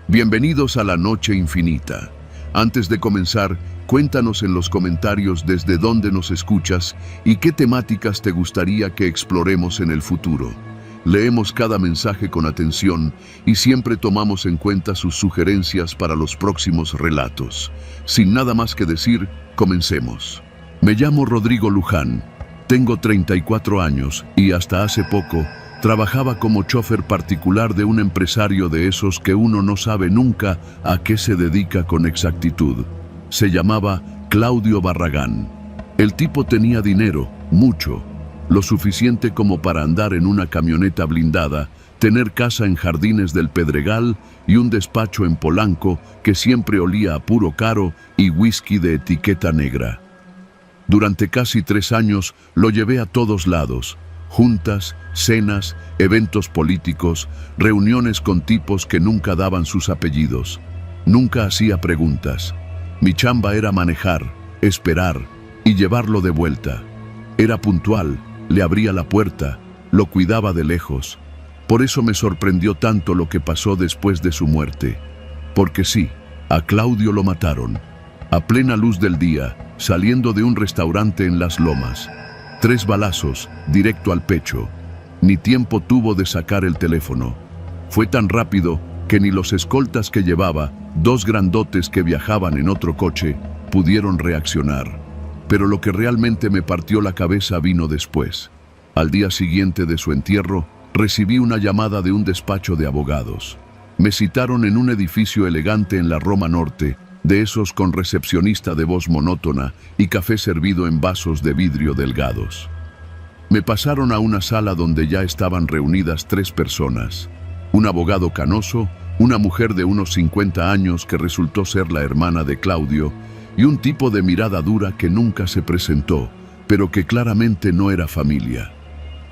Bienvenidos a la Noche Infinita. Antes de comenzar, cuéntanos en los comentarios desde dónde nos escuchas y qué temáticas te gustaría que exploremos en el futuro. Leemos cada mensaje con atención y siempre tomamos en cuenta sus sugerencias para los próximos relatos. Sin nada más que decir, comencemos. Me llamo Rodrigo Luján, tengo 34 años y hasta hace poco trabajaba como chofer particular de un empresario de esos que uno no sabe nunca a qué se dedica con exactitud. Se llamaba Claudio Barragán. El tipo tenía dinero, mucho, lo suficiente como para andar en una camioneta blindada, tener casa en Jardines del Pedregal y un despacho en Polanco que siempre olía a puro caro y whisky de etiqueta negra. Durante casi 3 años lo llevé a todos lados. Juntas, cenas, eventos políticos, reuniones con tipos que nunca daban sus apellidos. Nunca hacía preguntas. Mi chamba era manejar, esperar y llevarlo de vuelta. Era puntual, le abría la puerta, lo cuidaba de lejos. Por eso me sorprendió tanto lo que pasó después de su muerte. Porque sí, a Claudio lo mataron, a plena luz del día, saliendo de un restaurante en Las Lomas. 3 balazos, directo al pecho. Ni tiempo tuvo de sacar el teléfono. Fue tan rápido que ni los escoltas que llevaba, 2 grandotes que viajaban en otro coche, pudieron reaccionar. Pero lo que realmente me partió la cabeza vino después. Al día siguiente de su entierro, recibí una llamada de un despacho de abogados. Me citaron en un edificio elegante en la Roma Norte, de esos con recepcionista de voz monótona y café servido en vasos de vidrio delgados. Me pasaron a una sala donde ya estaban reunidas 3 personas. Un abogado canoso, una mujer de unos 50 años que resultó ser la hermana de Claudio, y un tipo de mirada dura que nunca se presentó, pero que claramente no era familia.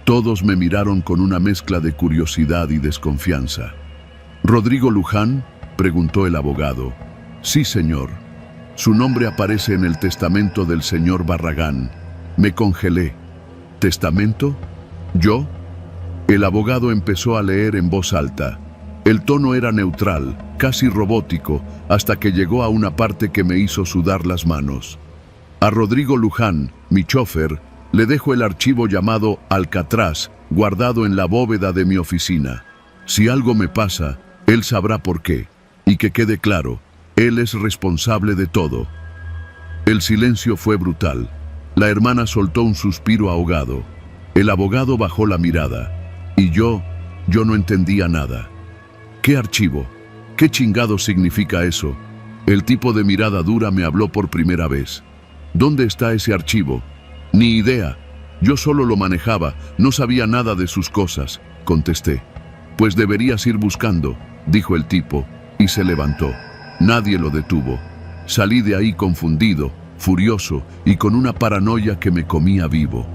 Todos me miraron con una mezcla de curiosidad y desconfianza. ¿Rodrigo Luján?, preguntó el abogado. Sí, señor. Su nombre aparece en el testamento del señor Barragán. Me congelé. ¿Testamento? ¿Yo? El abogado empezó a leer en voz alta. El tono era neutral, casi robótico, hasta que llegó a una parte que me hizo sudar las manos. A Rodrigo Luján, mi chofer, le dejo el archivo llamado Alcatraz, guardado en la bóveda de mi oficina. Si algo me pasa, él sabrá por qué. Y que quede claro, él es responsable de todo. El silencio fue brutal. La hermana soltó un suspiro ahogado. El abogado bajó la mirada. Y yo no entendía nada. ¿Qué archivo? ¿Qué chingado significa eso? El tipo de mirada dura me habló por primera vez. ¿Dónde está ese archivo? Ni idea. Yo solo lo manejaba, no sabía nada de sus cosas, contesté. Pues deberías ir buscando, dijo el tipo, y se levantó. Nadie lo detuvo. Salí de ahí confundido, furioso y con una paranoia que me comía vivo.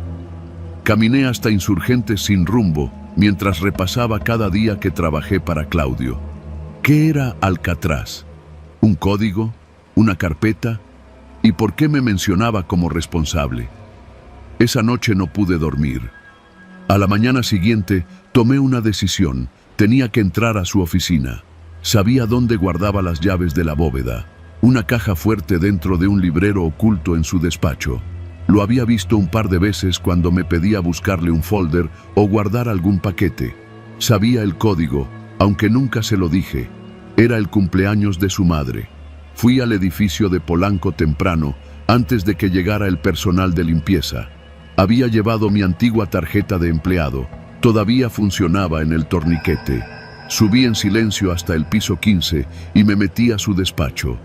Caminé hasta Insurgentes sin rumbo, mientras repasaba cada día que trabajé para Claudio. ¿Qué era Alcatraz? ¿Un código? ¿Una carpeta? ¿Y por qué me mencionaba como responsable? Esa noche no pude dormir. A la mañana siguiente tomé una decisión. Tenía que entrar a su oficina. Sabía dónde guardaba las llaves de la bóveda, una caja fuerte dentro de un librero oculto en su despacho. Lo había visto un par de veces cuando me pedía buscarle un folder o guardar algún paquete. Sabía el código, aunque nunca se lo dije. Era el cumpleaños de su madre. Fui al edificio de Polanco temprano, antes de que llegara el personal de limpieza. Había llevado mi antigua tarjeta de empleado. Todavía funcionaba en el torniquete. Subí en silencio hasta el piso 15 y me metí a su despacho.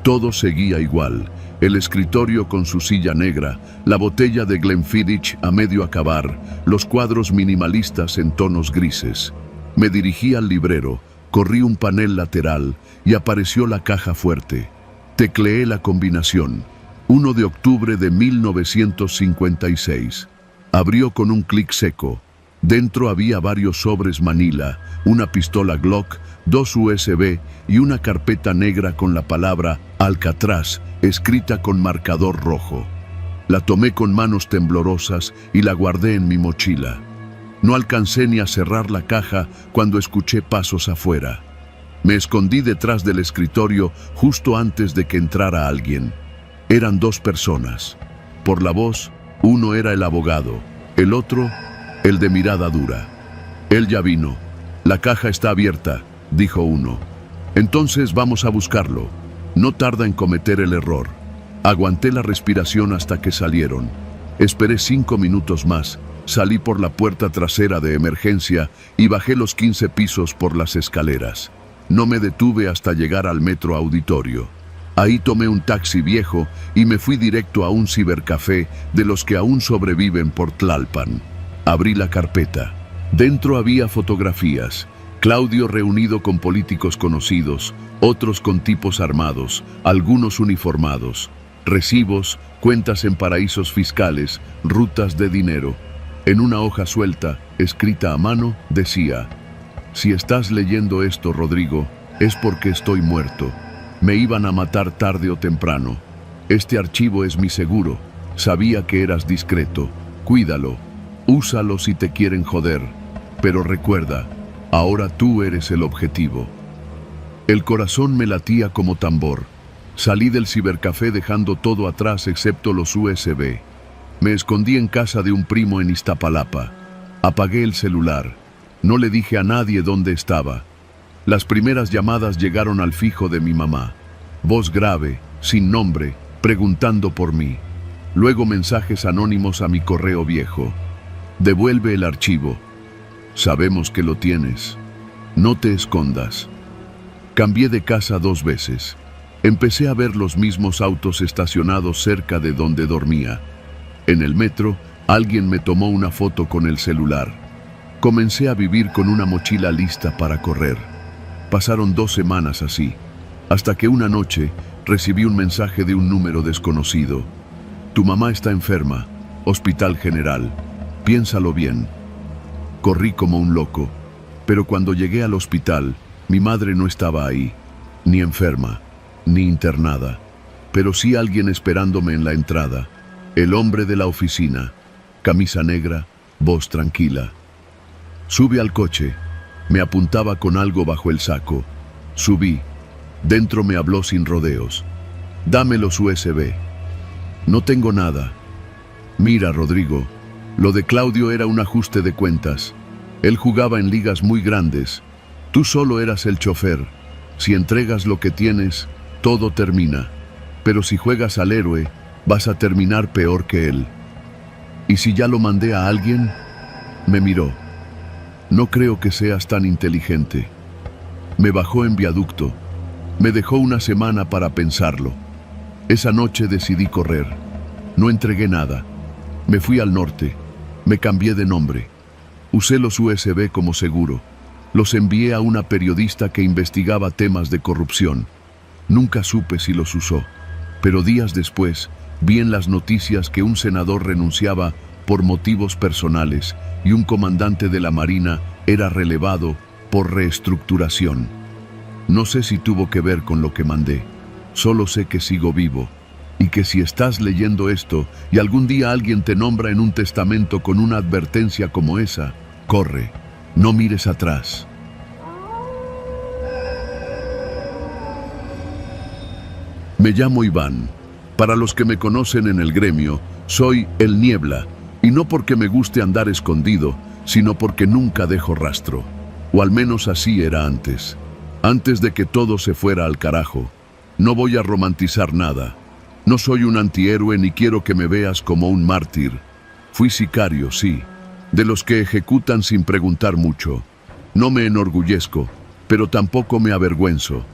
Todo seguía igual. El escritorio con su silla negra, la botella de Glenfiddich a medio acabar, los cuadros minimalistas en tonos grises. Me dirigí al librero, corrí un panel lateral y apareció la caja fuerte. Tecleé la combinación. 1 de octubre de 1956. Abrió con un clic seco. Dentro había varios sobres Manila, una pistola Glock, 2 USB y una carpeta negra con la palabra Alcatraz escrita con marcador rojo. La tomé con manos temblorosas y la guardé en mi mochila. No alcancé ni a cerrar la caja cuando escuché pasos afuera. Me escondí detrás del escritorio justo antes de que entrara alguien. Eran dos personas. Por la voz, uno era el abogado, el otro, el de mirada dura. Él ya vino. La caja está abierta, dijo uno. Entonces vamos a buscarlo. No tarda en cometer el error. Aguanté la respiración hasta que salieron. Esperé 5 minutos más. Salí por la puerta trasera de emergencia y bajé los 15 pisos por las escaleras. No me detuve hasta llegar al Metro Auditorio. Ahí tomé un taxi viejo y me fui directo a un cibercafé de los que aún sobreviven por Tlalpan. Abrí la carpeta. Dentro había fotografías. Claudio reunido con políticos conocidos, otros con tipos armados, algunos uniformados. Recibos, cuentas en paraísos fiscales, rutas de dinero. En una hoja suelta, escrita a mano, decía: si estás leyendo esto, Rodrigo, es porque estoy muerto. Me iban a matar tarde o temprano. Este archivo es mi seguro. Sabía que eras discreto. Cuídalo. Úsalo si te quieren joder. Pero recuerda, ahora tú eres el objetivo. El corazón me latía como tambor. Salí del cibercafé dejando todo atrás excepto los USB. Me escondí en casa de un primo en Iztapalapa. Apagué el celular. No le dije a nadie dónde estaba. Las primeras llamadas llegaron al fijo de mi mamá. Voz grave, sin nombre, preguntando por mí. Luego mensajes anónimos a mi correo viejo. Devuelve el archivo. Sabemos que lo tienes. No te escondas. Cambié de casa 2 veces. Empecé a ver los mismos autos estacionados cerca de donde dormía. En el metro, alguien me tomó una foto con el celular. Comencé a vivir con una mochila lista para correr. Pasaron 2 semanas así, hasta que una noche recibí un mensaje de un número desconocido. Tu mamá está enferma, Hospital General. Piénsalo bien. Corrí como un loco, pero cuando llegué al hospital, mi madre no estaba ahí, ni enferma, ni internada, pero sí alguien esperándome en la entrada. El hombre de la oficina, camisa negra, voz tranquila. Sube al coche. Me apuntaba con algo bajo el saco. Subí. Dentro me habló sin rodeos. Dame los USB. No tengo nada. Mira, Rodrigo, lo de Claudio era un ajuste de cuentas. Él jugaba en ligas muy grandes. Tú solo eras el chofer. Si entregas lo que tienes, todo termina. Pero si juegas al héroe, vas a terminar peor que él. ¿Y si ya lo mandé a alguien? Me miró. No creo que seas tan inteligente. Me bajó en viaducto. Me dejó una semana para pensarlo. Esa noche decidí correr. No entregué nada. Me fui al norte. Me cambié de nombre. Usé los USB como seguro. Los envié a una periodista que investigaba temas de corrupción. Nunca supe si los usó, pero días después vi en las noticias que un senador renunciaba por motivos personales y un comandante de la Marina era relevado por reestructuración. No sé si tuvo que ver con lo que mandé. Solo sé que sigo vivo y que si estás leyendo esto y algún día alguien te nombra en un testamento con una advertencia como esa, corre, no mires atrás. Me llamo Iván. Para los que me conocen en el gremio, soy el Niebla, y no porque me guste andar escondido, sino porque nunca dejo rastro. O al menos así era antes. Antes de que todo se fuera al carajo. No voy a romantizar nada. No soy un antihéroe ni quiero que me veas como un mártir. Fui sicario, sí, de los que ejecutan sin preguntar mucho. No me enorgullezco, pero tampoco me avergüenzo.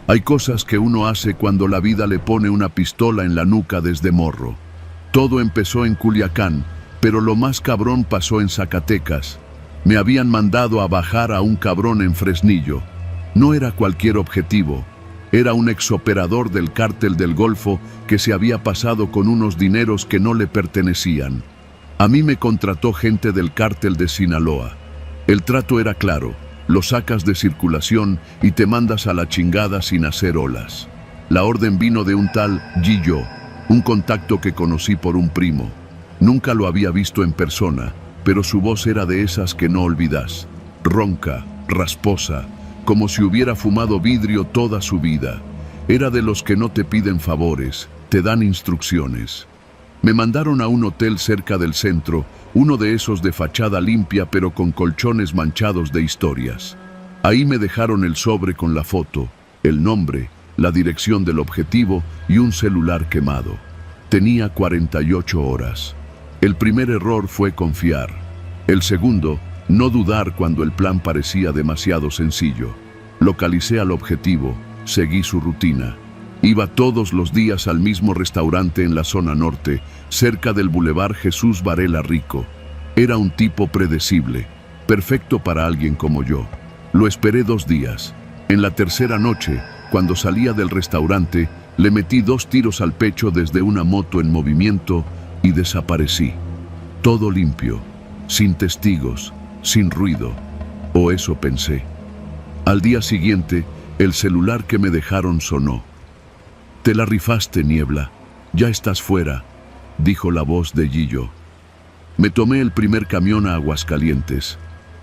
Hay cosas que uno hace cuando la vida le pone una pistola en la nuca desde morro. Todo empezó en Culiacán, pero lo más cabrón pasó en Zacatecas. Me habían mandado a bajar a un cabrón en Fresnillo. No era cualquier objetivo. Era un exoperador del cártel del Golfo que se había pasado con unos dineros que no le pertenecían. A mí me contrató gente del cártel de Sinaloa. El trato era claro. Lo sacas de circulación y te mandas a la chingada sin hacer olas. La orden vino de un tal Gillo, un contacto que conocí por un primo. Nunca lo había visto en persona, pero su voz era de esas que no olvidas. Ronca, rasposa, como si hubiera fumado vidrio toda su vida. Era de los que no te piden favores, te dan instrucciones. Me mandaron a un hotel cerca del centro, uno de esos de fachada limpia pero con colchones manchados de historias. Ahí me dejaron el sobre con la foto, el nombre, la dirección del objetivo y un celular quemado. Tenía 48 horas. El primer error fue confiar. El segundo, no dudar cuando el plan parecía demasiado sencillo. Localicé al objetivo, seguí su rutina. Iba todos los días al mismo restaurante en la zona norte, cerca del Boulevard Jesús Varela Rico. Era un tipo predecible, perfecto para alguien como yo. Lo esperé 2 días. En la tercera noche, cuando salía del restaurante, le metí 2 tiros al pecho desde una moto en movimiento y desaparecí. Todo limpio, sin testigos, sin ruido. O eso pensé. Al día siguiente, el celular que me dejaron sonó. «Te la rifaste, Niebla. Ya estás fuera», dijo la voz de Gillo. Me tomé el primer camión a Aguascalientes.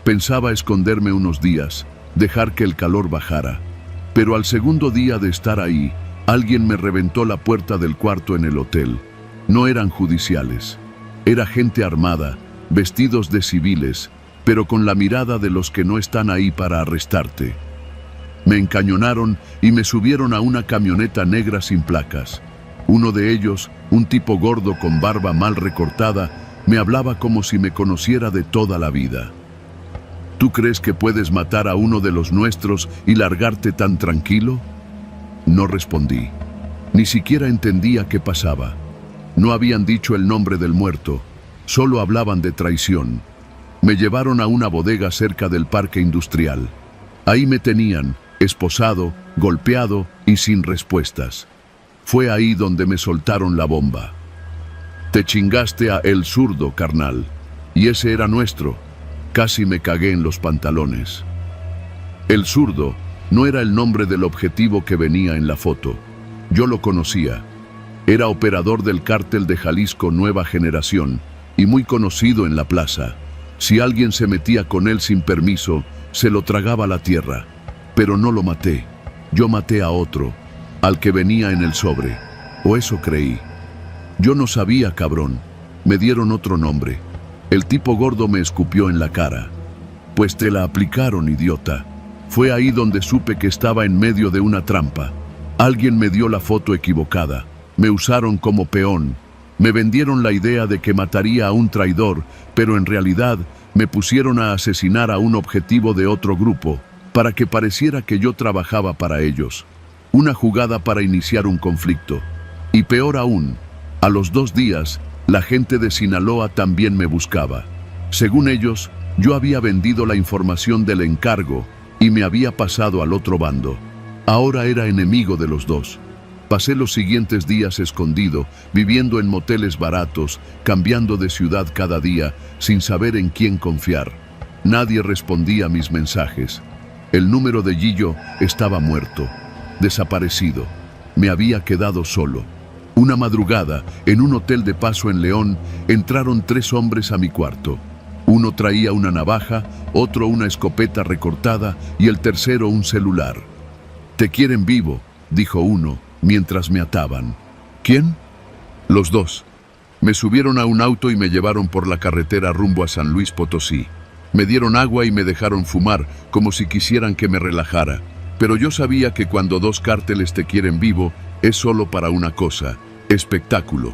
Pensaba esconderme unos días, dejar que el calor bajara. Pero al segundo día de estar ahí, alguien me reventó la puerta del cuarto en el hotel. No eran judiciales. Era gente armada, vestidos de civiles, pero con la mirada de los que no están ahí para arrestarte. Me encañonaron y me subieron a una camioneta negra sin placas. Uno de ellos, un tipo gordo con barba mal recortada, me hablaba como si me conociera de toda la vida. ¿Tú crees que puedes matar a uno de los nuestros y largarte tan tranquilo? No respondí. Ni siquiera entendía qué pasaba. No habían dicho el nombre del muerto, solo hablaban de traición. Me llevaron a una bodega cerca del parque industrial. Ahí me tenían, esposado, golpeado y sin respuestas. Fue ahí donde me soltaron la bomba. Te chingaste a El Zurdo, carnal. Y ese era nuestro. Casi me cagué en los pantalones. El Zurdo no era el nombre del objetivo que venía en la foto. Yo lo conocía. Era operador del cártel de Jalisco Nueva Generación y muy conocido en la plaza. Si alguien se metía con él sin permiso, se lo tragaba la tierra. Pero no lo maté. Yo maté a otro, al que venía en el sobre. O eso creí. Yo no sabía, cabrón. Me dieron otro nombre. El tipo gordo me escupió en la cara. Pues te la aplicaron, idiota. Fue ahí donde supe que estaba en medio de una trampa. Alguien me dio la foto equivocada. Me usaron como peón. Me vendieron la idea de que mataría a un traidor, pero en realidad me pusieron a asesinar a un objetivo de otro grupo, para que pareciera que yo trabajaba para ellos. Una jugada para iniciar un conflicto. Y peor aún, a los 2 días, la gente de Sinaloa también me buscaba. Según ellos, yo había vendido la información del encargo y me había pasado al otro bando. Ahora era enemigo de los dos. Pasé los siguientes días escondido, viviendo en moteles baratos, cambiando de ciudad cada día, sin saber en quién confiar. Nadie respondía a mis mensajes. El número de Gillo estaba muerto, desaparecido. Me había quedado solo. Una madrugada, en un hotel de paso en León, entraron 3 hombres a mi cuarto. Uno traía una navaja, otro una escopeta recortada y el tercero un celular. «Te quieren vivo», dijo uno, mientras me ataban. «¿Quién?» «Los dos». Me subieron a un auto y me llevaron por la carretera rumbo a San Luis Potosí. Me dieron agua y me dejaron fumar, como si quisieran que me relajara. Pero yo sabía que cuando 2 cárteles te quieren vivo, es solo para una cosa: espectáculo.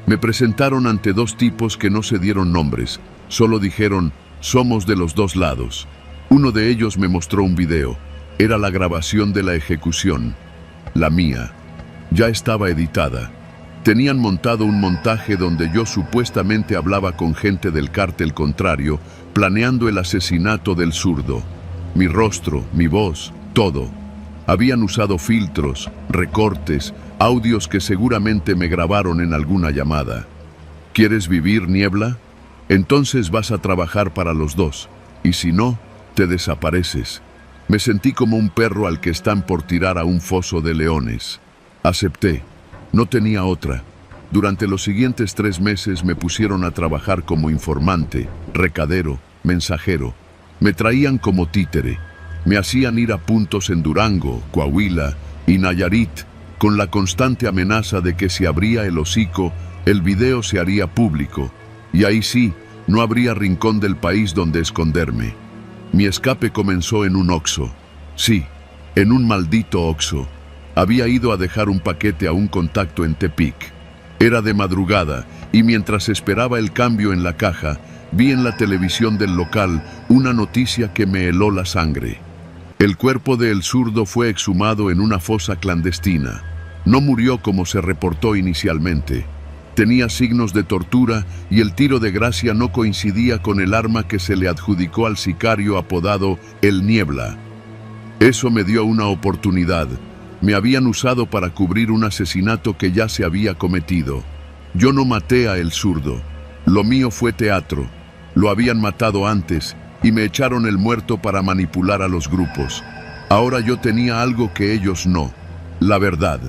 Me presentaron ante 2 tipos que no se dieron nombres, solo dijeron: «Somos de los 2 lados». Uno de ellos me mostró un video. Era la grabación de la ejecución. La mía. Ya estaba editada. Tenían montado un montaje donde yo supuestamente hablaba con gente del cártel contrario, planeando el asesinato del Zurdo. Mi rostro, mi voz, todo. Habían usado filtros, recortes, audios que seguramente me grabaron en alguna llamada. ¿Quieres vivir, Niebla? Entonces vas a trabajar para los 2, y si no, te desapareces. Me sentí como un perro al que están por tirar a un foso de leones. Acepté. No tenía otra. Durante los siguientes 3 meses me pusieron a trabajar como informante, recadero, mensajero. Me traían como títere. Me hacían ir a puntos en Durango, Coahuila y Nayarit, con la constante amenaza de que si abría el hocico, el video se haría público, y ahí sí, no habría rincón del país donde esconderme. Mi escape comenzó en un Oxxo. Sí, en un maldito Oxxo. Había ido a dejar un paquete a un contacto en Tepic. Era de madrugada, y mientras esperaba el cambio en la caja, vi en la televisión del local una noticia que me heló la sangre. El cuerpo de El Zurdo fue exhumado en una fosa clandestina. No murió como se reportó inicialmente. Tenía signos de tortura y el tiro de gracia no coincidía con el arma que se le adjudicó al sicario apodado El Niebla. Eso me dio una oportunidad. Me habían usado para cubrir un asesinato que ya se había cometido. Yo no maté a El Zurdo. Lo mío fue teatro. Lo habían matado antes y me echaron el muerto para manipular a los grupos. Ahora yo tenía algo que ellos no: la verdad.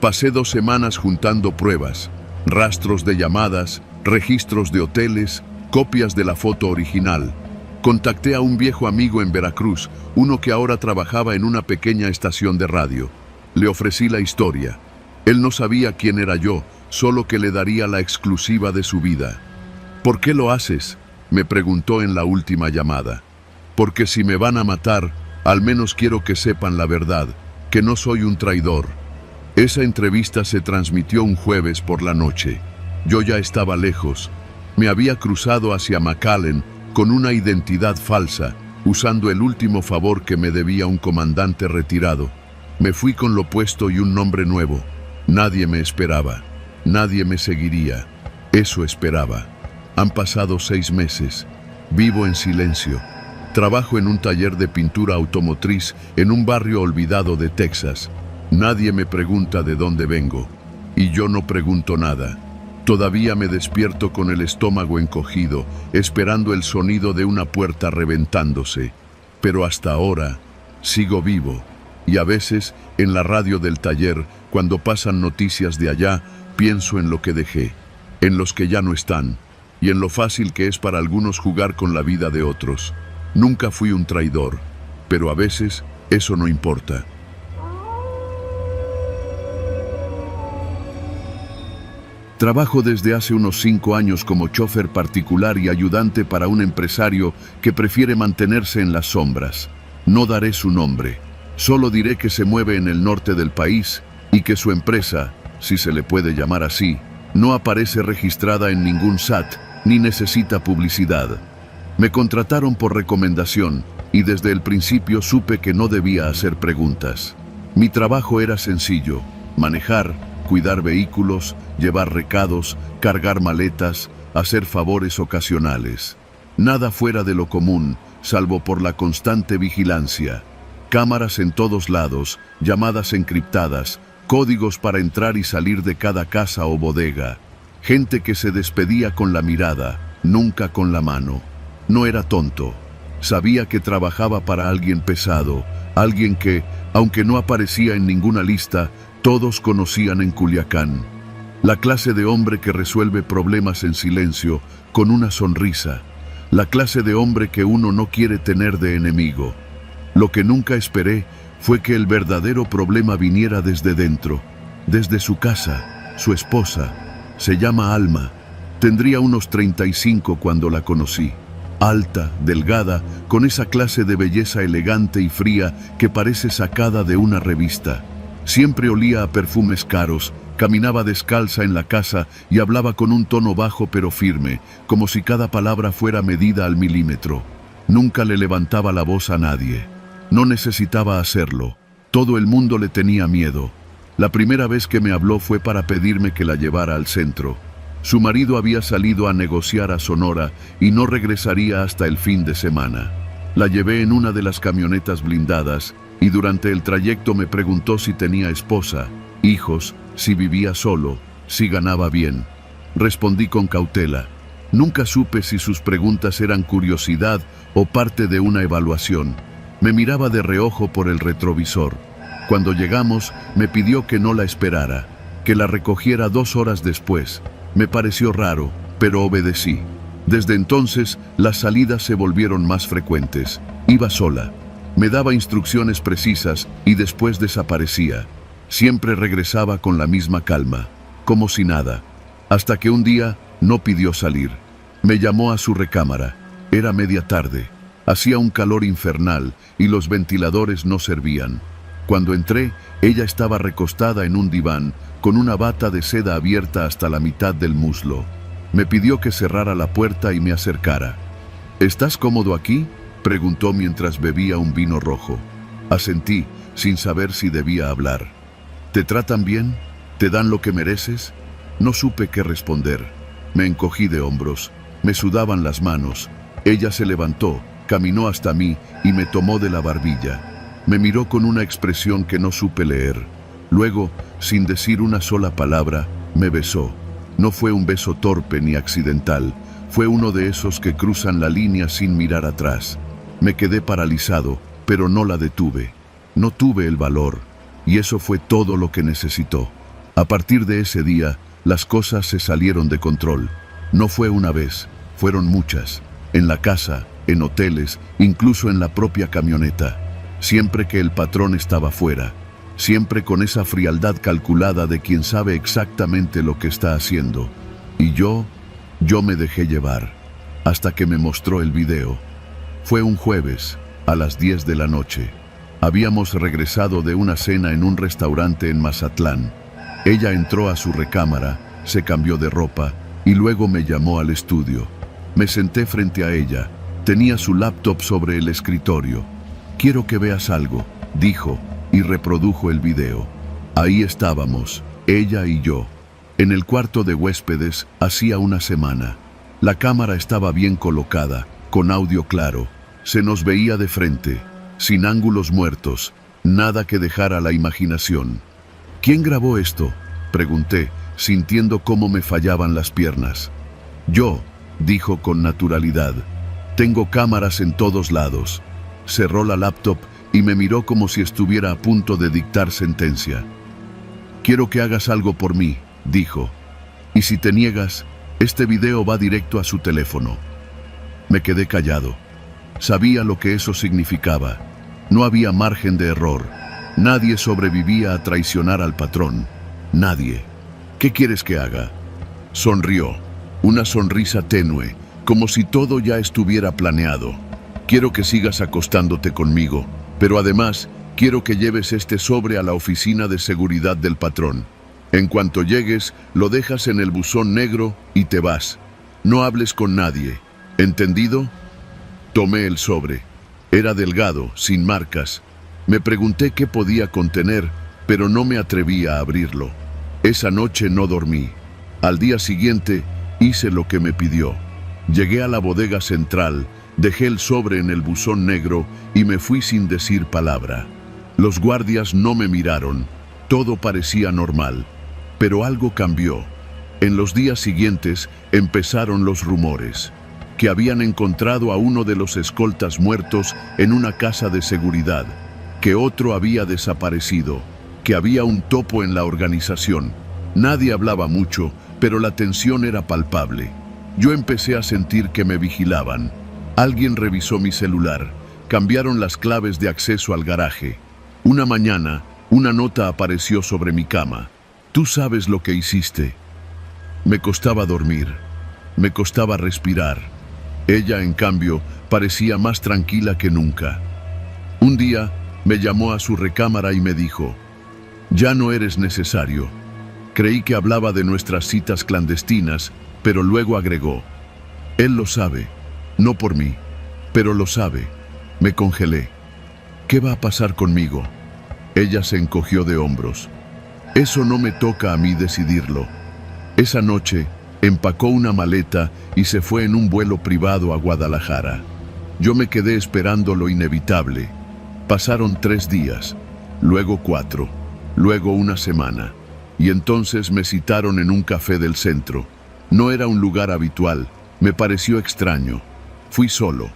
Pasé 2 semanas juntando pruebas, rastros de llamadas, registros de hoteles, copias de la foto original. Contacté a un viejo amigo en Veracruz, uno que ahora trabajaba en una pequeña estación de radio. Le ofrecí la historia. Él no sabía quién era yo, solo que le daría la exclusiva de su vida. ¿Por qué lo haces?, me preguntó en la última llamada. Porque si me van a matar, al menos quiero que sepan la verdad, que no soy un traidor. Esa entrevista se transmitió un jueves por la noche. Yo ya estaba lejos. Me había cruzado hacia McAllen con una identidad falsa, usando el último favor que me debía un comandante retirado. Me fui con lo puesto y un nombre nuevo. Nadie me esperaba. Nadie me seguiría. Eso esperaba. Han pasado 6 meses. Vivo en silencio. Trabajo en un taller de pintura automotriz en un barrio olvidado de Texas. Nadie me pregunta de dónde vengo. Y yo no pregunto nada. Todavía me despierto con el estómago encogido, esperando el sonido de una puerta reventándose. Pero hasta ahora, sigo vivo. Y a veces, en la radio del taller, cuando pasan noticias de allá, pienso en lo que dejé, en los que ya no están, y en lo fácil que es para algunos jugar con la vida de otros. Nunca fui un traidor, pero a veces eso no importa. Trabajo desde hace unos 5 años como chofer particular y ayudante para un empresario que prefiere mantenerse en las sombras. No daré su nombre. Solo diré que se mueve en el norte del país y que su empresa, si se le puede llamar así, no aparece registrada en ningún SAT ni necesita publicidad. Me contrataron por recomendación y desde el principio supe que no debía hacer preguntas. Mi trabajo era sencillo: manejar, cuidar vehículos, llevar recados, cargar maletas, hacer favores ocasionales. Nada fuera de lo común, salvo por la constante vigilancia. Cámaras en todos lados, llamadas encriptadas, códigos para entrar y salir de cada casa o bodega. Gente que se despedía con la mirada, nunca con la mano. No era tonto. Sabía que trabajaba para alguien pesado, alguien que, aunque no aparecía en ninguna lista, todos conocían en Culiacán. La clase de hombre que resuelve problemas en silencio, con una sonrisa. La clase de hombre que uno no quiere tener de enemigo. Lo que nunca esperé fue que el verdadero problema viniera desde dentro, desde su casa, su esposa. Se llama Alma. Tendría unos 35 cuando la conocí. Alta, delgada, con esa clase de belleza elegante y fría que parece sacada de una revista. Siempre olía a perfumes caros, caminaba descalza en la casa y hablaba con un tono bajo pero firme, como si cada palabra fuera medida al milímetro. Nunca le levantaba la voz a nadie. No necesitaba hacerlo. Todo el mundo le tenía miedo. La primera vez que me habló fue para pedirme que la llevara al centro. Su marido había salido a negociar a Sonora y no regresaría hasta el fin de semana. La llevé en una de las camionetas blindadas y durante el trayecto me preguntó si tenía esposa, hijos, si vivía solo, si ganaba bien. Respondí con cautela. Nunca supe si sus preguntas eran curiosidad o parte de una evaluación. Me miraba de reojo por el retrovisor. Cuando llegamos, me pidió que no la esperara, que la recogiera 2 horas después. Me pareció raro, pero obedecí. Desde entonces, las salidas se volvieron más frecuentes. Iba sola. Me daba instrucciones precisas y después desaparecía. Siempre regresaba con la misma calma, como si nada, hasta que un día no pidió salir. Me llamó a su recámara. Era media tarde. Hacía un calor infernal y los ventiladores no servían. Cuando entré, ella estaba recostada en un diván, con una bata de seda abierta hasta la mitad del muslo. Me pidió que cerrara la puerta y me acercara. ¿Estás cómodo aquí?, preguntó mientras bebía un vino rojo. Asentí, sin saber si debía hablar. ¿Te tratan bien? ¿Te dan lo que mereces? No supe qué responder. Me encogí de hombros. Me sudaban las manos. Ella se levantó, caminó hasta mí y me tomó de la barbilla. Me miró con una expresión que no supe leer. Luego, sin decir una sola palabra, me besó. No fue un beso torpe ni accidental. Fue uno de esos que cruzan la línea sin mirar atrás. Me quedé paralizado, pero no la detuve. No tuve el valor, y eso fue todo lo que necesitó. A partir de ese día, las cosas se salieron de control. No fue una vez, fueron muchas. En la casa, en hoteles, incluso en la propia camioneta. Siempre que el patrón estaba fuera. Siempre con esa frialdad calculada de quien sabe exactamente lo que está haciendo. Y yo me dejé llevar, hasta que me mostró el video. Fue un jueves, a las 10 de la noche. Habíamos regresado de una cena en un restaurante en Mazatlán. Ella entró a su recámara, se cambió de ropa y luego me llamó al estudio. Me senté frente a ella. Tenía su laptop sobre el escritorio. «Quiero que veas algo», dijo, y reprodujo el video. Ahí estábamos, ella y yo, en el cuarto de huéspedes hacía una semana. La cámara estaba bien colocada, con audio claro. Se nos veía de frente, sin ángulos muertos, nada que dejara a la imaginación. «¿Quién grabó esto?», pregunté, sintiendo cómo me fallaban las piernas. «Yo», dijo con naturalidad. «Tengo cámaras en todos lados». Cerró la laptop y me miró como si estuviera a punto de dictar sentencia. «Quiero que hagas algo por mí», dijo. «Y si te niegas, este video va directo a su teléfono». Me quedé callado. Sabía lo que eso significaba. No había margen de error. Nadie sobrevivía a traicionar al patrón. Nadie. «¿Qué quieres que haga?». Sonrió. Una sonrisa tenue, como si todo ya estuviera planeado. «Quiero que sigas acostándote conmigo, pero además quiero que lleves este sobre a la oficina de seguridad del patrón. En cuanto llegues, lo dejas en el buzón negro y te vas. No hables con nadie. ¿Entendido?». Tomé el sobre. Era delgado, sin marcas. Me pregunté qué podía contener, pero no me atreví a abrirlo. Esa noche no dormí. Al día siguiente, hice lo que me pidió. Llegué a la bodega central, dejé el sobre en el buzón negro y me fui sin decir palabra. Los guardias no me miraron. Todo parecía normal. Pero algo cambió. En los días siguientes empezaron los rumores. Que habían encontrado a uno de los escoltas muertos en una casa de seguridad. Que otro había desaparecido. Que había un topo en la organización. Nadie hablaba mucho, pero la tensión era palpable. Yo empecé a sentir que me vigilaban. Alguien revisó mi celular. Cambiaron las claves de acceso al garaje. Una mañana, una nota apareció sobre mi cama. «Tú sabes lo que hiciste». Me costaba dormir. Me costaba respirar. Ella, en cambio, parecía más tranquila que nunca. Un día, me llamó a su recámara y me dijo: «Ya no eres necesario». Creí que hablaba de nuestras citas clandestinas, pero luego agregó: «Él lo sabe, no por mí, pero lo sabe». Me congelé. «¿Qué va a pasar conmigo?». Ella se encogió de hombros. «Eso no me toca a mí decidirlo». Esa noche, empacó una maleta y se fue en un vuelo privado a Guadalajara. Yo me quedé esperando lo inevitable. Pasaron 3 días, luego 4, luego una semana. Y entonces me citaron en un café del centro. No era un lugar habitual, me pareció extraño. Fui solo.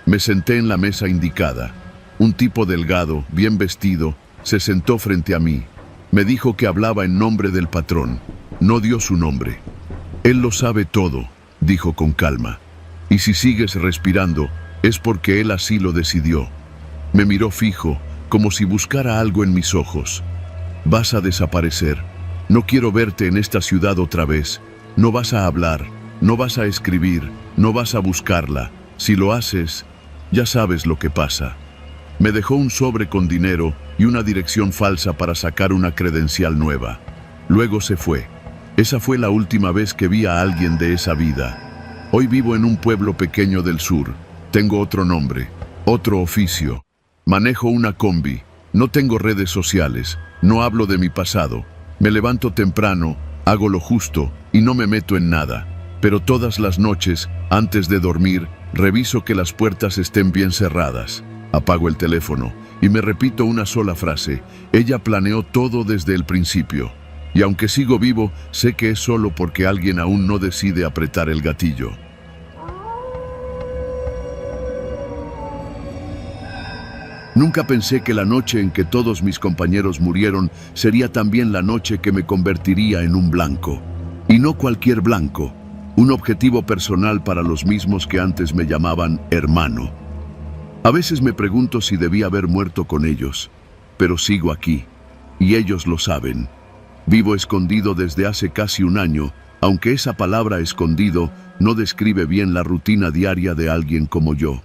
Me senté en la mesa indicada. Un tipo delgado, bien vestido, se sentó frente a mí. Me dijo que hablaba en nombre del patrón. No dio su nombre. «Él lo sabe todo», dijo con calma. «Y si sigues respirando, es porque él así lo decidió». Me miró fijo, como si buscara algo en mis ojos. Vas a desaparecer. No quiero verte en esta ciudad otra vez. No vas a hablar, no vas a escribir, no vas a buscarla. Si lo haces, ya sabes lo que pasa. Me dejó un sobre con dinero y una dirección falsa para sacar una credencial nueva. Luego se fue. Esa fue la última vez que vi a alguien de esa vida. Hoy vivo en un pueblo pequeño del sur. Tengo otro nombre, otro oficio. Manejo una combi. No tengo redes sociales. No hablo de mi pasado. Me levanto temprano, hago lo justo y no me meto en nada. Pero todas las noches, antes de dormir, reviso que las puertas estén bien cerradas. Apago el teléfono y me repito una sola frase. Ella planeó todo desde el principio. Y aunque sigo vivo, sé que es solo porque alguien aún no decide apretar el gatillo. Nunca pensé que la noche en que todos mis compañeros murieron sería también la noche que me convertiría en un blanco. Y no cualquier blanco, un objetivo personal para los mismos que antes me llamaban hermano. A veces me pregunto si debía haber muerto con ellos, pero sigo aquí, y ellos lo saben. Vivo escondido desde hace casi un año, aunque esa palabra escondido no describe bien la rutina diaria de alguien como yo.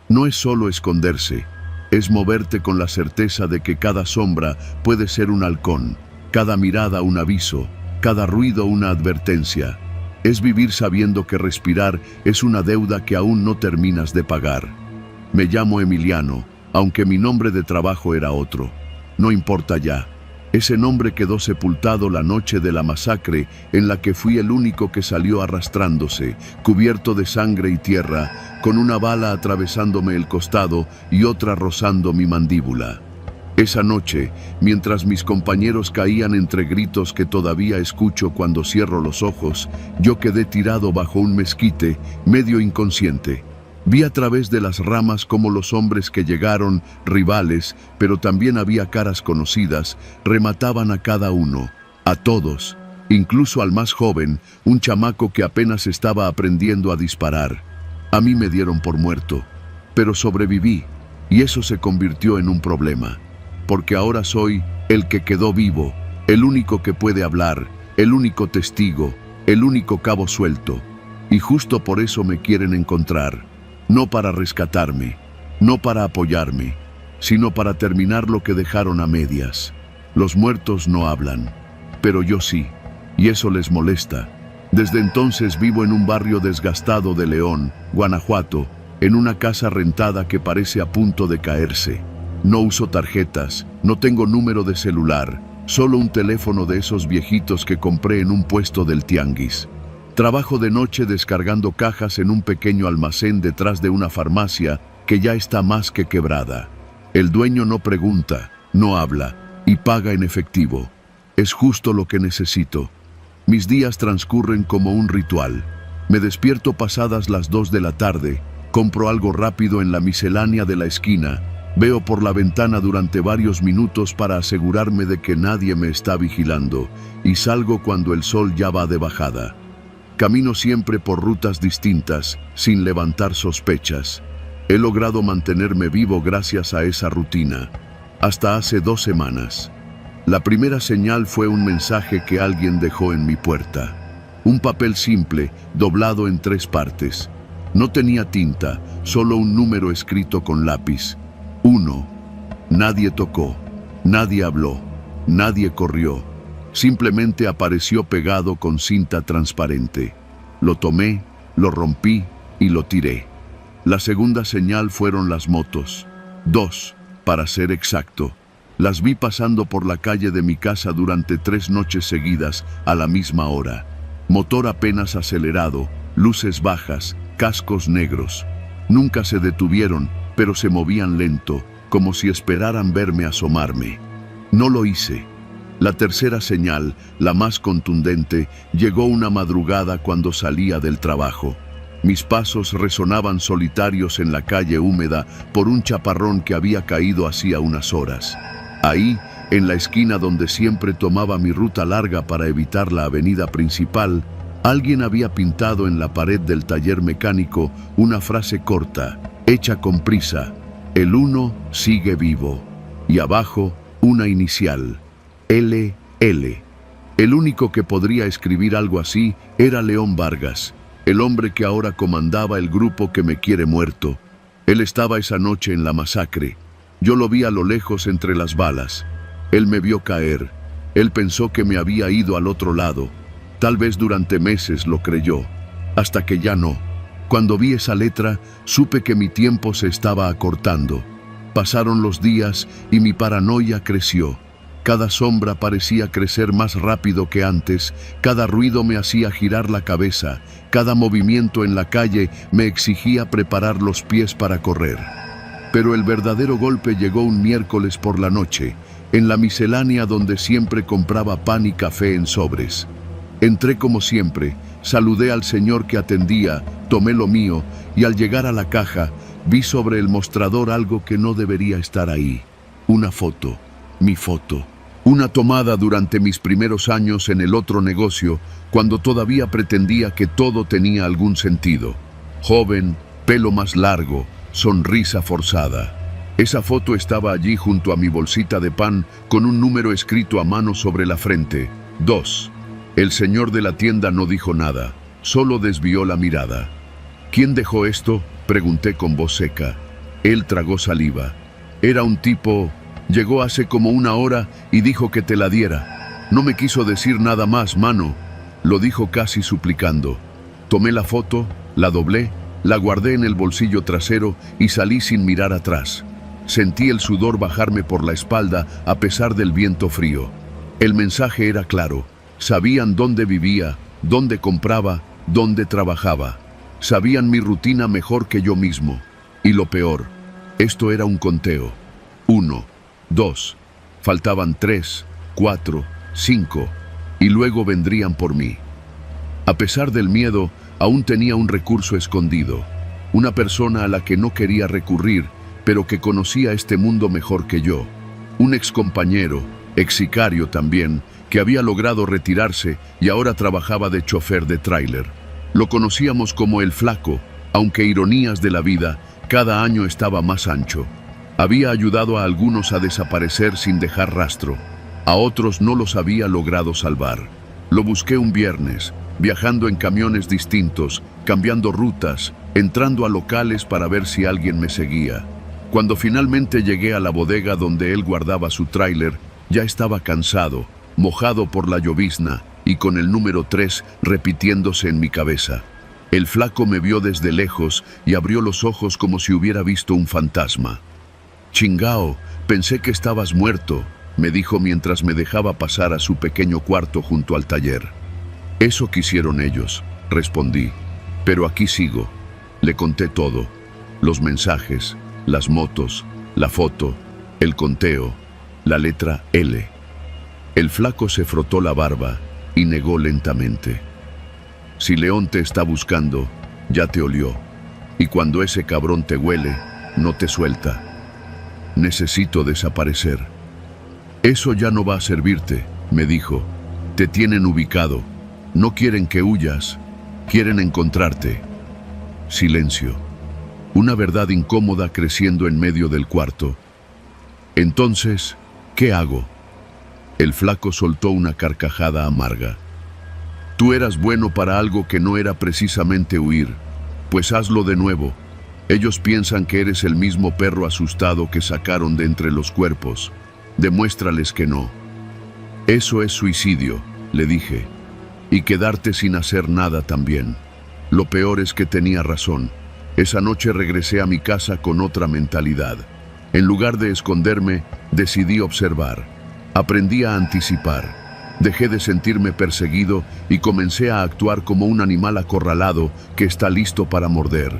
No es solo esconderse, es moverte con la certeza de que cada sombra puede ser un halcón, cada mirada un aviso, cada ruido una advertencia. Es vivir sabiendo que respirar es una deuda que aún no terminas de pagar. Me llamo Emiliano, aunque mi nombre de trabajo era otro. No importa ya. Ese nombre quedó sepultado la noche de la masacre en la que fui el único que salió arrastrándose, cubierto de sangre y tierra, con una bala atravesándome el costado y otra rozando mi mandíbula. Esa noche, mientras mis compañeros caían entre gritos que todavía escucho cuando cierro los ojos, yo quedé tirado bajo un mezquite, medio inconsciente. Vi a través de las ramas cómo los hombres que llegaron, rivales, pero también había caras conocidas, remataban a cada uno, a todos, incluso al más joven, un chamaco que apenas estaba aprendiendo a disparar. A mí me dieron por muerto, pero sobreviví, y eso se convirtió en un problema, porque ahora soy el que quedó vivo, el único que puede hablar, el único testigo, el único cabo suelto, y justo por eso me quieren encontrar. No para rescatarme, no para apoyarme, sino para terminar lo que dejaron a medias. Los muertos no hablan, pero yo sí, y eso les molesta. Desde entonces vivo en un barrio desgastado de León, Guanajuato, en una casa rentada que parece a punto de caerse. No uso tarjetas, no tengo número de celular, solo un teléfono de esos viejitos que compré en un puesto del tianguis. Trabajo de noche descargando cajas en un pequeño almacén detrás de una farmacia que ya está más que quebrada. El dueño no pregunta, no habla y paga en efectivo. Es justo lo que necesito. Mis días transcurren como un ritual. Me despierto pasadas las 2 de la tarde, compro algo rápido en la miscelánea de la esquina, veo por la ventana durante varios minutos para asegurarme de que nadie me está vigilando y salgo cuando el sol ya va de bajada. Camino siempre por rutas distintas, sin levantar sospechas. He logrado mantenerme vivo gracias a esa rutina, hasta hace 2 semanas. La primera señal fue un mensaje que alguien dejó en mi puerta. Un papel simple, doblado en 3 partes. No tenía tinta, solo un número escrito con lápiz. 1. Nadie tocó, nadie habló, nadie corrió. Simplemente apareció pegado con cinta transparente. Lo tomé, lo rompí y lo tiré. La segunda señal fueron las motos. 2, para ser exacto. Las vi pasando por la calle de mi casa durante 3 noches seguidas a la misma hora. Motor apenas acelerado, luces bajas, cascos negros. Nunca se detuvieron, pero se movían lento, como si esperaran verme asomarme. No lo hice. La tercera señal, la más contundente, llegó una madrugada cuando salía del trabajo. Mis pasos resonaban solitarios en la calle húmeda por un chaparrón que había caído hacía unas horas. Ahí, en la esquina donde siempre tomaba mi ruta larga para evitar la avenida principal, alguien había pintado en la pared del taller mecánico una frase corta, hecha con prisa: El 1 sigue vivo. Y abajo, una inicial. LL. El único que podría escribir algo así era León Vargas, el hombre que ahora comandaba el grupo que me quiere muerto. Él estaba esa noche en la masacre. Yo lo vi a lo lejos entre las balas. Él me vio caer. Él pensó que me había ido al otro lado. Tal vez durante meses lo creyó, hasta que ya no. Cuando vi esa letra, supe que mi tiempo se estaba acortando. Pasaron los días y mi paranoia creció. Cada sombra parecía crecer más rápido que antes, cada ruido me hacía girar la cabeza, cada movimiento en la calle me exigía preparar los pies para correr. Pero el verdadero golpe llegó un miércoles por la noche, en la miscelánea donde siempre compraba pan y café en sobres. Entré como siempre, saludé al señor que atendía, tomé lo mío y al llegar a la caja, vi sobre el mostrador algo que no debería estar ahí. Una foto, mi foto. Una tomada durante mis primeros años en el otro negocio, cuando todavía pretendía que todo tenía algún sentido. Joven, pelo más largo, sonrisa forzada. Esa foto estaba allí junto a mi bolsita de pan con un número escrito a mano sobre la frente. 2. El señor de la tienda no dijo nada, solo desvió la mirada. ¿Quién dejó esto?, pregunté con voz seca. Él tragó saliva. Era un tipo... Llegó hace como una hora y dijo que te la diera. No me quiso decir nada más, mano. Lo dijo casi suplicando. Tomé la foto, la doblé, la guardé en el bolsillo trasero y salí sin mirar atrás. Sentí el sudor bajarme por la espalda a pesar del viento frío. El mensaje era claro. Sabían dónde vivía, dónde compraba, dónde trabajaba. Sabían mi rutina mejor que yo mismo. Y lo peor, esto era un conteo. 1, 2, faltaban 3, 4, 5, y luego vendrían por mí. A pesar del miedo, aún tenía un recurso escondido, una persona a la que no quería recurrir, pero que conocía este mundo mejor que yo, un excompañero, ex-sicario también, que había logrado retirarse y ahora trabajaba de chofer de tráiler. Lo conocíamos como el Flaco, aunque ironías de la vida, cada año estaba más ancho. Había ayudado a algunos a desaparecer sin dejar rastro. A otros no los había logrado salvar. Lo busqué un viernes, viajando en camiones distintos, cambiando rutas, entrando a locales para ver si alguien me seguía. Cuando finalmente llegué a la bodega donde él guardaba su tráiler, ya estaba cansado, mojado por la llovizna y con el número 3 repitiéndose en mi cabeza. El Flaco me vio desde lejos y abrió los ojos como si hubiera visto un fantasma. «Chingao, pensé que estabas muerto», me dijo mientras me dejaba pasar a su pequeño cuarto junto al taller. «Eso quisieron ellos», respondí. «Pero aquí sigo». Le conté todo. Los mensajes, las motos, la foto, el conteo, la letra L. El Flaco se frotó la barba y negó lentamente. «Si León te está buscando, ya te olió. Y cuando ese cabrón te huele, no te suelta. Necesito desaparecer». «Eso ya no va a servirte», me dijo. «Te tienen ubicado. No quieren que huyas. Quieren encontrarte». Silencio. Una verdad incómoda creciendo en medio del cuarto. «Entonces, ¿qué hago?». El Flaco soltó una carcajada amarga. «Tú eras bueno para algo que no era precisamente huir. Pues hazlo de nuevo. Ellos piensan que eres el mismo perro asustado que sacaron de entre los cuerpos. Demuéstrales que no». «Eso es suicidio», le dije. «Y quedarte sin hacer nada también». Lo peor es que tenía razón. Esa noche regresé a mi casa con otra mentalidad. En lugar de esconderme, decidí observar. Aprendí a anticipar. Dejé de sentirme perseguido y comencé a actuar como un animal acorralado que está listo para morder.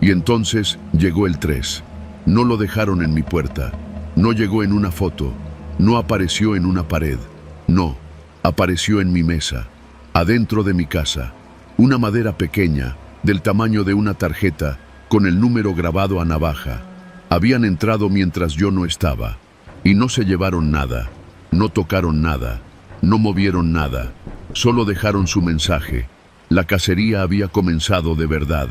Y entonces llegó el 3. No lo dejaron en mi puerta. No llegó en una foto. No apareció en una pared. No, apareció en mi mesa, adentro de mi casa. Una madera pequeña, del tamaño de una tarjeta, con el número grabado a navaja. Habían entrado mientras yo no estaba. Y no se llevaron nada. No tocaron nada. No movieron nada. Solo dejaron su mensaje. La cacería había comenzado de verdad.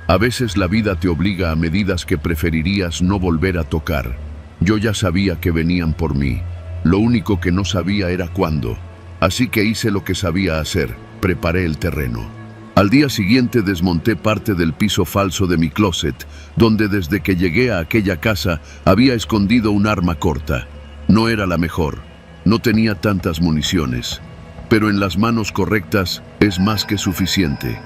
A veces la vida te obliga a medidas que preferirías no volver a tocar. Yo ya sabía que venían por mí. Lo único que no sabía era cuándo. Así que hice lo que sabía hacer, preparé el terreno. Al día siguiente desmonté parte del piso falso de mi closet, donde desde que llegué a aquella casa había escondido un arma corta. No era la mejor, no tenía tantas municiones, pero en las manos correctas es más que suficiente.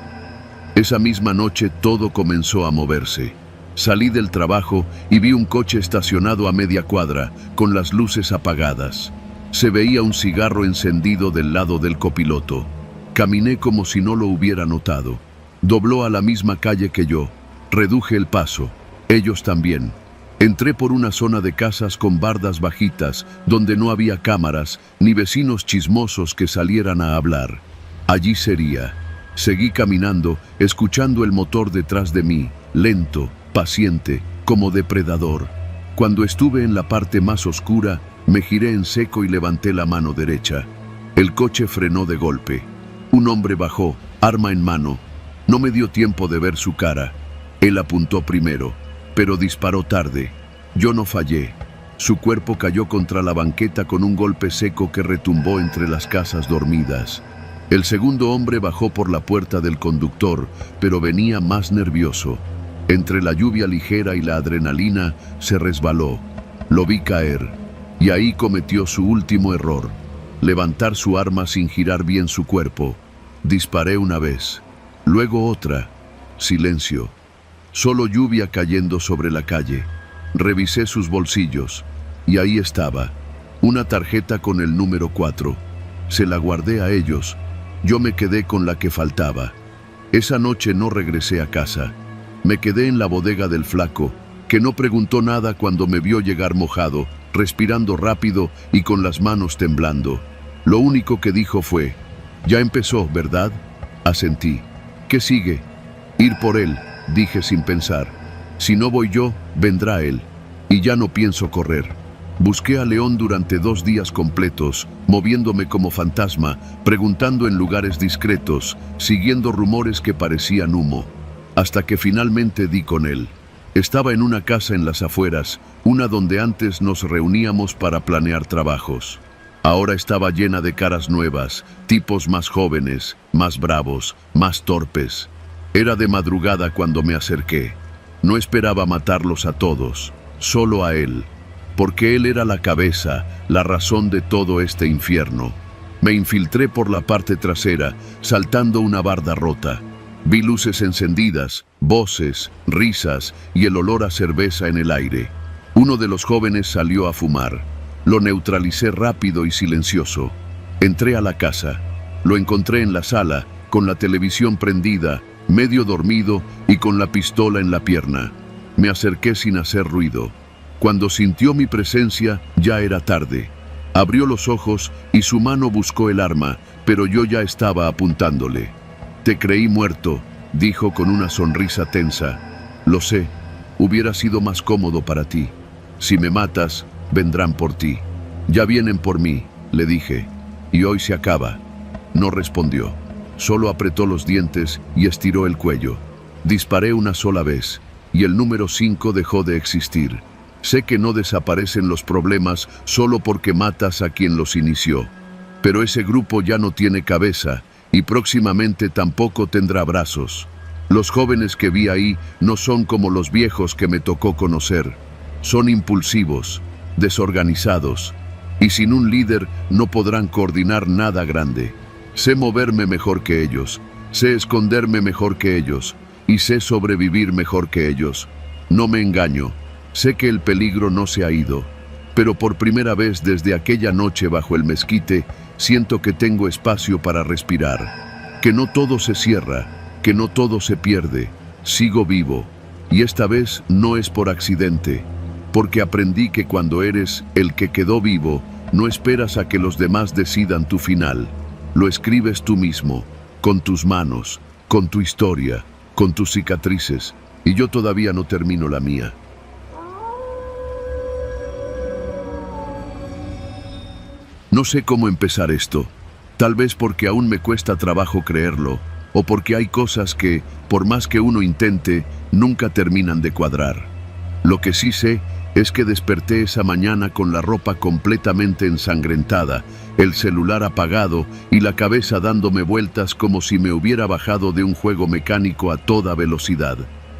Esa misma noche todo comenzó a moverse. Salí del trabajo y vi un coche estacionado a media cuadra, con las luces apagadas. Se veía un cigarro encendido del lado del copiloto. Caminé como si no lo hubiera notado. Dobló a la misma calle que yo. Reduje el paso. Ellos también. Entré por una zona de casas con bardas bajitas, donde no había cámaras, ni vecinos chismosos que salieran a hablar. Allí sería. Seguí caminando, escuchando el motor detrás de mí, lento, paciente, como depredador. Cuando estuve en la parte más oscura, me giré en seco y levanté la mano derecha. El coche frenó de golpe. Un hombre bajó, arma en mano. No me dio tiempo de ver su cara. Él apuntó primero, pero disparó tarde. Yo no fallé. Su cuerpo cayó contra la banqueta con un golpe seco que retumbó entre las casas dormidas. El segundo hombre bajó por la puerta del conductor, pero venía más nervioso. Entre la lluvia ligera y la adrenalina, se resbaló. Lo vi caer, y ahí cometió su último error: levantar su arma sin girar bien su cuerpo. Disparé una vez, luego otra. Silencio. Solo lluvia cayendo sobre la calle. Revisé sus bolsillos, y ahí estaba, una tarjeta con el número 4. Se la guardé a ellos. Yo me quedé con la que faltaba. Esa noche no regresé a casa. Me quedé en la bodega del flaco, que no preguntó nada cuando me vio llegar mojado, respirando rápido y con las manos temblando. Lo único que dijo fue: «Ya empezó, ¿verdad?». Asentí. «¿Qué sigue?». «Ir por él», dije sin pensar. «Si no voy yo, vendrá él. Y ya no pienso correr». Busqué a León durante 2 días completos, moviéndome como fantasma, preguntando en lugares discretos, siguiendo rumores que parecían humo, hasta que finalmente di con él. Estaba en una casa en las afueras, una donde antes nos reuníamos para planear trabajos. Ahora estaba llena de caras nuevas, tipos más jóvenes, más bravos, más torpes. Era de madrugada cuando me acerqué. No esperaba matarlos a todos, solo a él. Porque él era la cabeza, la razón de todo este infierno. Me infiltré por la parte trasera, saltando una barda rota. Vi luces encendidas, voces, risas y el olor a cerveza en el aire. Uno de los jóvenes salió a fumar. Lo neutralicé rápido y silencioso. Entré a la casa. Lo encontré en la sala, con la televisión prendida, medio dormido y con la pistola en la pierna. Me acerqué sin hacer ruido. Cuando sintió mi presencia, ya era tarde. Abrió los ojos y su mano buscó el arma, pero yo ya estaba apuntándole. «Te creí muerto», dijo con una sonrisa tensa. «Lo sé, hubiera sido más cómodo para ti. Si me matas, vendrán por ti». «Ya vienen por mí», le dije, «y hoy se acaba». No respondió, solo apretó los dientes y estiró el cuello. Disparé una sola vez, y el número 5 dejó de existir. Sé que no desaparecen los problemas solo porque matas a quien los inició. Pero ese grupo ya no tiene cabeza y próximamente tampoco tendrá brazos. Los jóvenes que vi ahí no son como los viejos que me tocó conocer. Son impulsivos, desorganizados, y sin un líder no podrán coordinar nada grande. Sé moverme mejor que ellos, sé esconderme mejor que ellos, y sé sobrevivir mejor que ellos. No me engaño. Sé que el peligro no se ha ido, pero por primera vez desde aquella noche bajo el mezquite, siento que tengo espacio para respirar, que no todo se cierra, que no todo se pierde. Sigo vivo, y esta vez no es por accidente, porque aprendí que cuando eres el que quedó vivo, no esperas a que los demás decidan tu final. Lo escribes tú mismo, con tus manos, con tu historia, con tus cicatrices, y yo todavía no termino la mía. No sé cómo empezar esto, tal vez porque aún me cuesta trabajo creerlo, o porque hay cosas que, por más que uno intente, nunca terminan de cuadrar. Lo que sí sé es que desperté esa mañana con la ropa completamente ensangrentada, el celular apagado y la cabeza dándome vueltas como si me hubiera bajado de un juego mecánico a toda velocidad.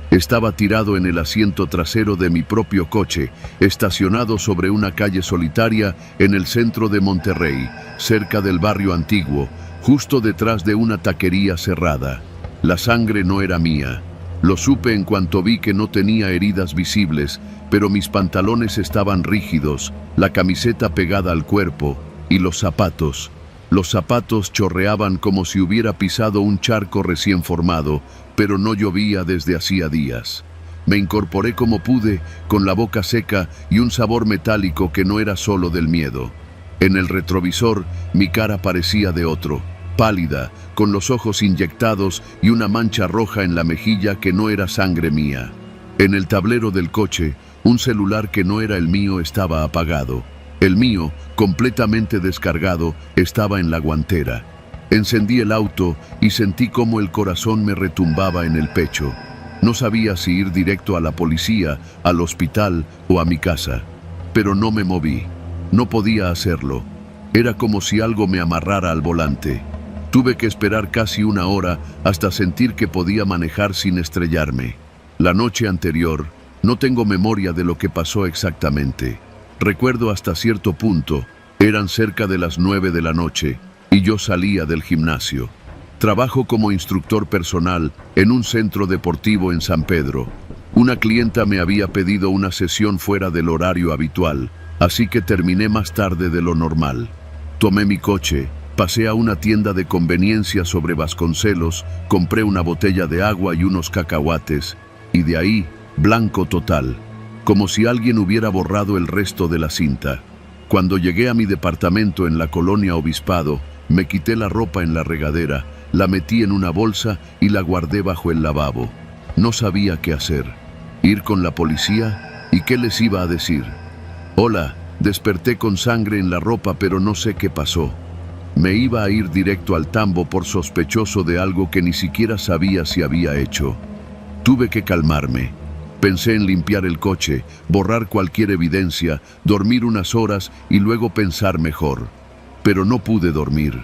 Estaba tirado en el asiento trasero de mi propio coche, estacionado sobre una calle solitaria en el centro de Monterrey, cerca del barrio antiguo, justo detrás de una taquería cerrada. La sangre no era mía. Lo supe en cuanto vi que no tenía heridas visibles, pero mis pantalones estaban rígidos, la camiseta pegada al cuerpo y los zapatos. Los zapatos chorreaban como si hubiera pisado un charco recién formado, pero no llovía desde hacía días. Me incorporé como pude, con la boca seca y un sabor metálico que no era solo del miedo. En el retrovisor, mi cara parecía de otro, pálida, con los ojos inyectados y una mancha roja en la mejilla que no era sangre mía. En el tablero del coche, un celular que no era el mío estaba apagado. El mío, completamente descargado, estaba en la guantera. Encendí el auto y sentí cómo el corazón me retumbaba en el pecho. No sabía si ir directo a la policía, al hospital o a mi casa. Pero no me moví. No podía hacerlo. Era como si algo me amarrara al volante. Tuve que esperar casi una hora hasta sentir que podía manejar sin estrellarme. La noche anterior, no tengo memoria de lo que pasó exactamente. Recuerdo hasta cierto punto, eran cerca de las 9 de la noche y yo salía del gimnasio. Trabajo como instructor personal en un centro deportivo en San Pedro. Una clienta me había pedido una sesión fuera del horario habitual, así que terminé más tarde de lo normal. Tomé mi coche, pasé a una tienda de conveniencia sobre Vasconcelos, compré una botella de agua y unos cacahuates, y de ahí, blanco total, como si alguien hubiera borrado el resto de la cinta. Cuando llegué a mi departamento en la colonia Obispado, me quité la ropa en la regadera, la metí en una bolsa y la guardé bajo el lavabo. No sabía qué hacer. ¿Ir con la policía? ¿Y qué les iba a decir? Hola, desperté con sangre en la ropa pero no sé qué pasó. Me iba a ir directo al tambo por sospechoso de algo que ni siquiera sabía si había hecho. Tuve que calmarme. Pensé en limpiar el coche, borrar cualquier evidencia, dormir unas horas y luego pensar mejor. Pero no pude dormir.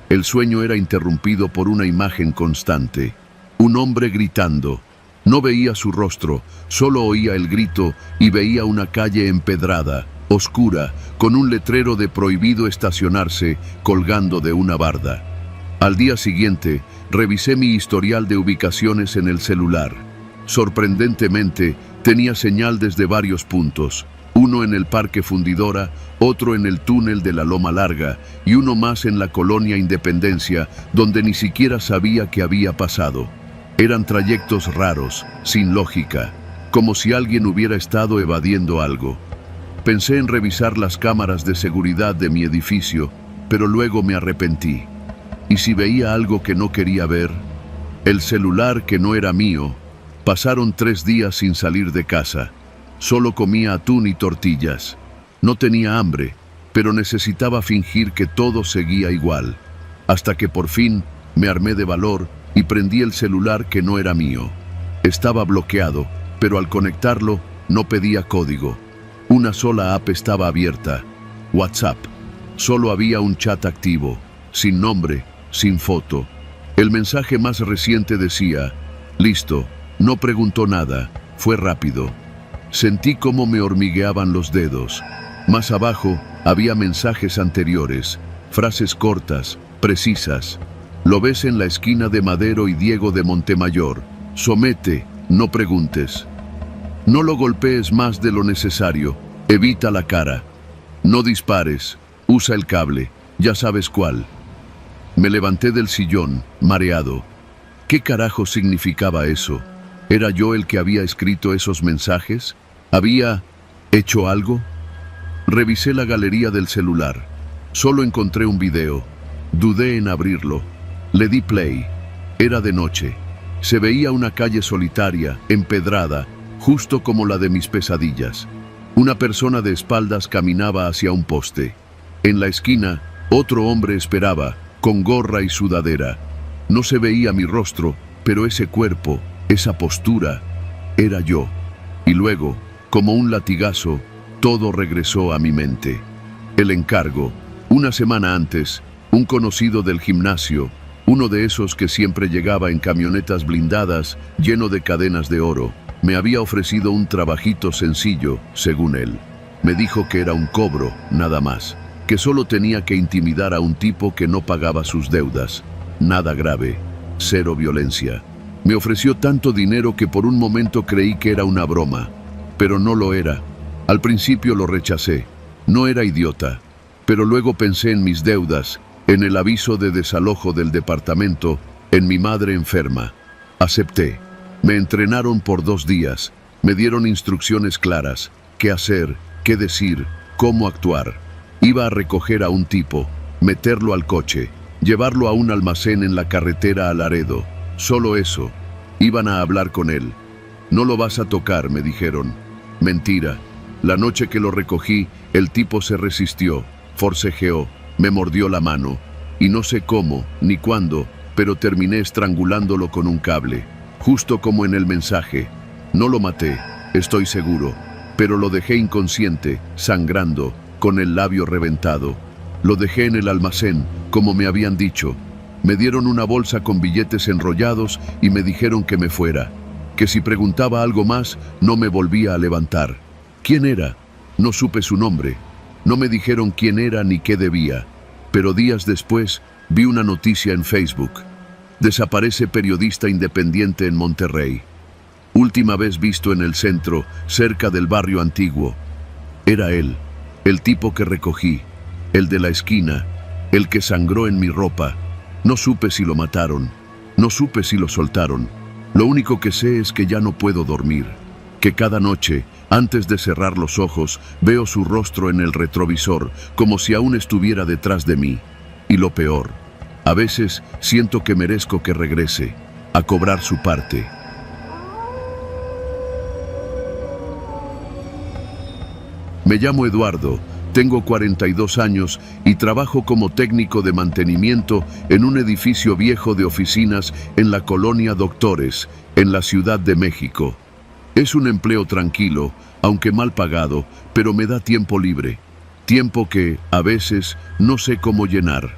El sueño era interrumpido por una imagen constante. Un hombre gritando. No veía su rostro, solo oía el grito y veía una calle empedrada, oscura, con un letrero de prohibido estacionarse colgando de una barda. Al día siguiente, revisé mi historial de ubicaciones en el celular. Sorprendentemente, tenía señal desde varios puntos. Uno en el Parque Fundidora, otro en el túnel de la Loma Larga y uno más en la colonia Independencia, donde ni siquiera sabía qué había pasado. Eran trayectos raros, sin lógica, como si alguien hubiera estado evadiendo algo. Pensé en revisar las cámaras de seguridad de mi edificio, pero luego me arrepentí. ¿Y si veía algo que no quería ver? El celular que no era mío. Pasaron 3 días sin salir de casa. Solo comía atún y tortillas. No tenía hambre, pero necesitaba fingir que todo seguía igual. Hasta que por fin me armé de valor y prendí el celular que no era mío. Estaba bloqueado, pero al conectarlo no pedía código. Una sola app estaba abierta, WhatsApp. Solo había un chat activo, sin nombre, sin foto. El mensaje más reciente decía, listo, no preguntó nada, fue rápido. Sentí cómo me hormigueaban los dedos. Más abajo había mensajes anteriores, frases cortas, precisas. Lo ves en la esquina de Madero y Diego de Montemayor. Somete, no preguntes. No lo golpees más de lo necesario. Evita la cara. No dispares. Usa el cable. Ya sabes cuál. Me levanté del sillón, mareado. ¿Qué carajo significaba eso? ¿Era yo el que había escrito esos mensajes? ¿Había hecho algo? Revisé la galería del celular. Solo encontré un video. Dudé en abrirlo. Le di play. Era de noche. Se veía una calle solitaria, empedrada, justo como la de mis pesadillas. Una persona de espaldas caminaba hacia un poste. En la esquina, otro hombre esperaba, con gorra y sudadera. No se veía mi rostro, pero ese cuerpo, esa postura, era yo. Y luego, como un latigazo, todo regresó a mi mente. El encargo. Una semana antes, un conocido del gimnasio, uno de esos que siempre llegaba en camionetas blindadas, lleno de cadenas de oro, me había ofrecido un trabajito sencillo, según él. Me dijo que era un cobro, nada más, que solo tenía que intimidar a un tipo que no pagaba sus deudas. Nada grave, cero violencia. Me ofreció tanto dinero que por un momento creí que era una broma, pero no lo era. Al principio lo rechacé. No era idiota, pero luego pensé en mis deudas, en el aviso de desalojo del departamento, en mi madre enferma. Acepté. Me entrenaron por 2 días. Me dieron instrucciones claras, qué hacer, qué decir, cómo actuar. Iba a recoger a un tipo, meterlo al coche, llevarlo a un almacén en la carretera a Laredo. Solo eso. Iban a hablar con él. No lo vas a tocar, me dijeron. Mentira. La noche que lo recogí, el tipo se resistió, forcejeó, me mordió la mano. Y no sé cómo, ni cuándo, pero terminé estrangulándolo con un cable. Justo como en el mensaje. No lo maté, estoy seguro, pero lo dejé inconsciente, sangrando, con el labio reventado. Lo dejé en el almacén, como me habían dicho. Me dieron una bolsa con billetes enrollados y me dijeron que me fuera, que si preguntaba algo más, no me volvía a levantar. ¿Quién era? No supe su nombre. No me dijeron quién era ni qué debía. Pero días después, vi una noticia en Facebook. Desaparece periodista independiente en Monterrey. Última vez visto en el centro, cerca del barrio antiguo. Era él, el tipo que recogí, el de la esquina, el que sangró en mi ropa. No supe si lo mataron, no supe si lo soltaron. Lo único que sé es que ya no puedo dormir, que cada noche, antes de cerrar los ojos, veo su rostro en el retrovisor, como si aún estuviera detrás de mí. Y lo peor, a veces siento que merezco que regrese, a cobrar su parte. Me llamo Eduardo, tengo 42 años y trabajo como técnico de mantenimiento en un edificio viejo de oficinas en la colonia Doctores, en la Ciudad de México. Es un empleo tranquilo, aunque mal pagado, pero me da tiempo libre. Tiempo que, a veces, no sé cómo llenar.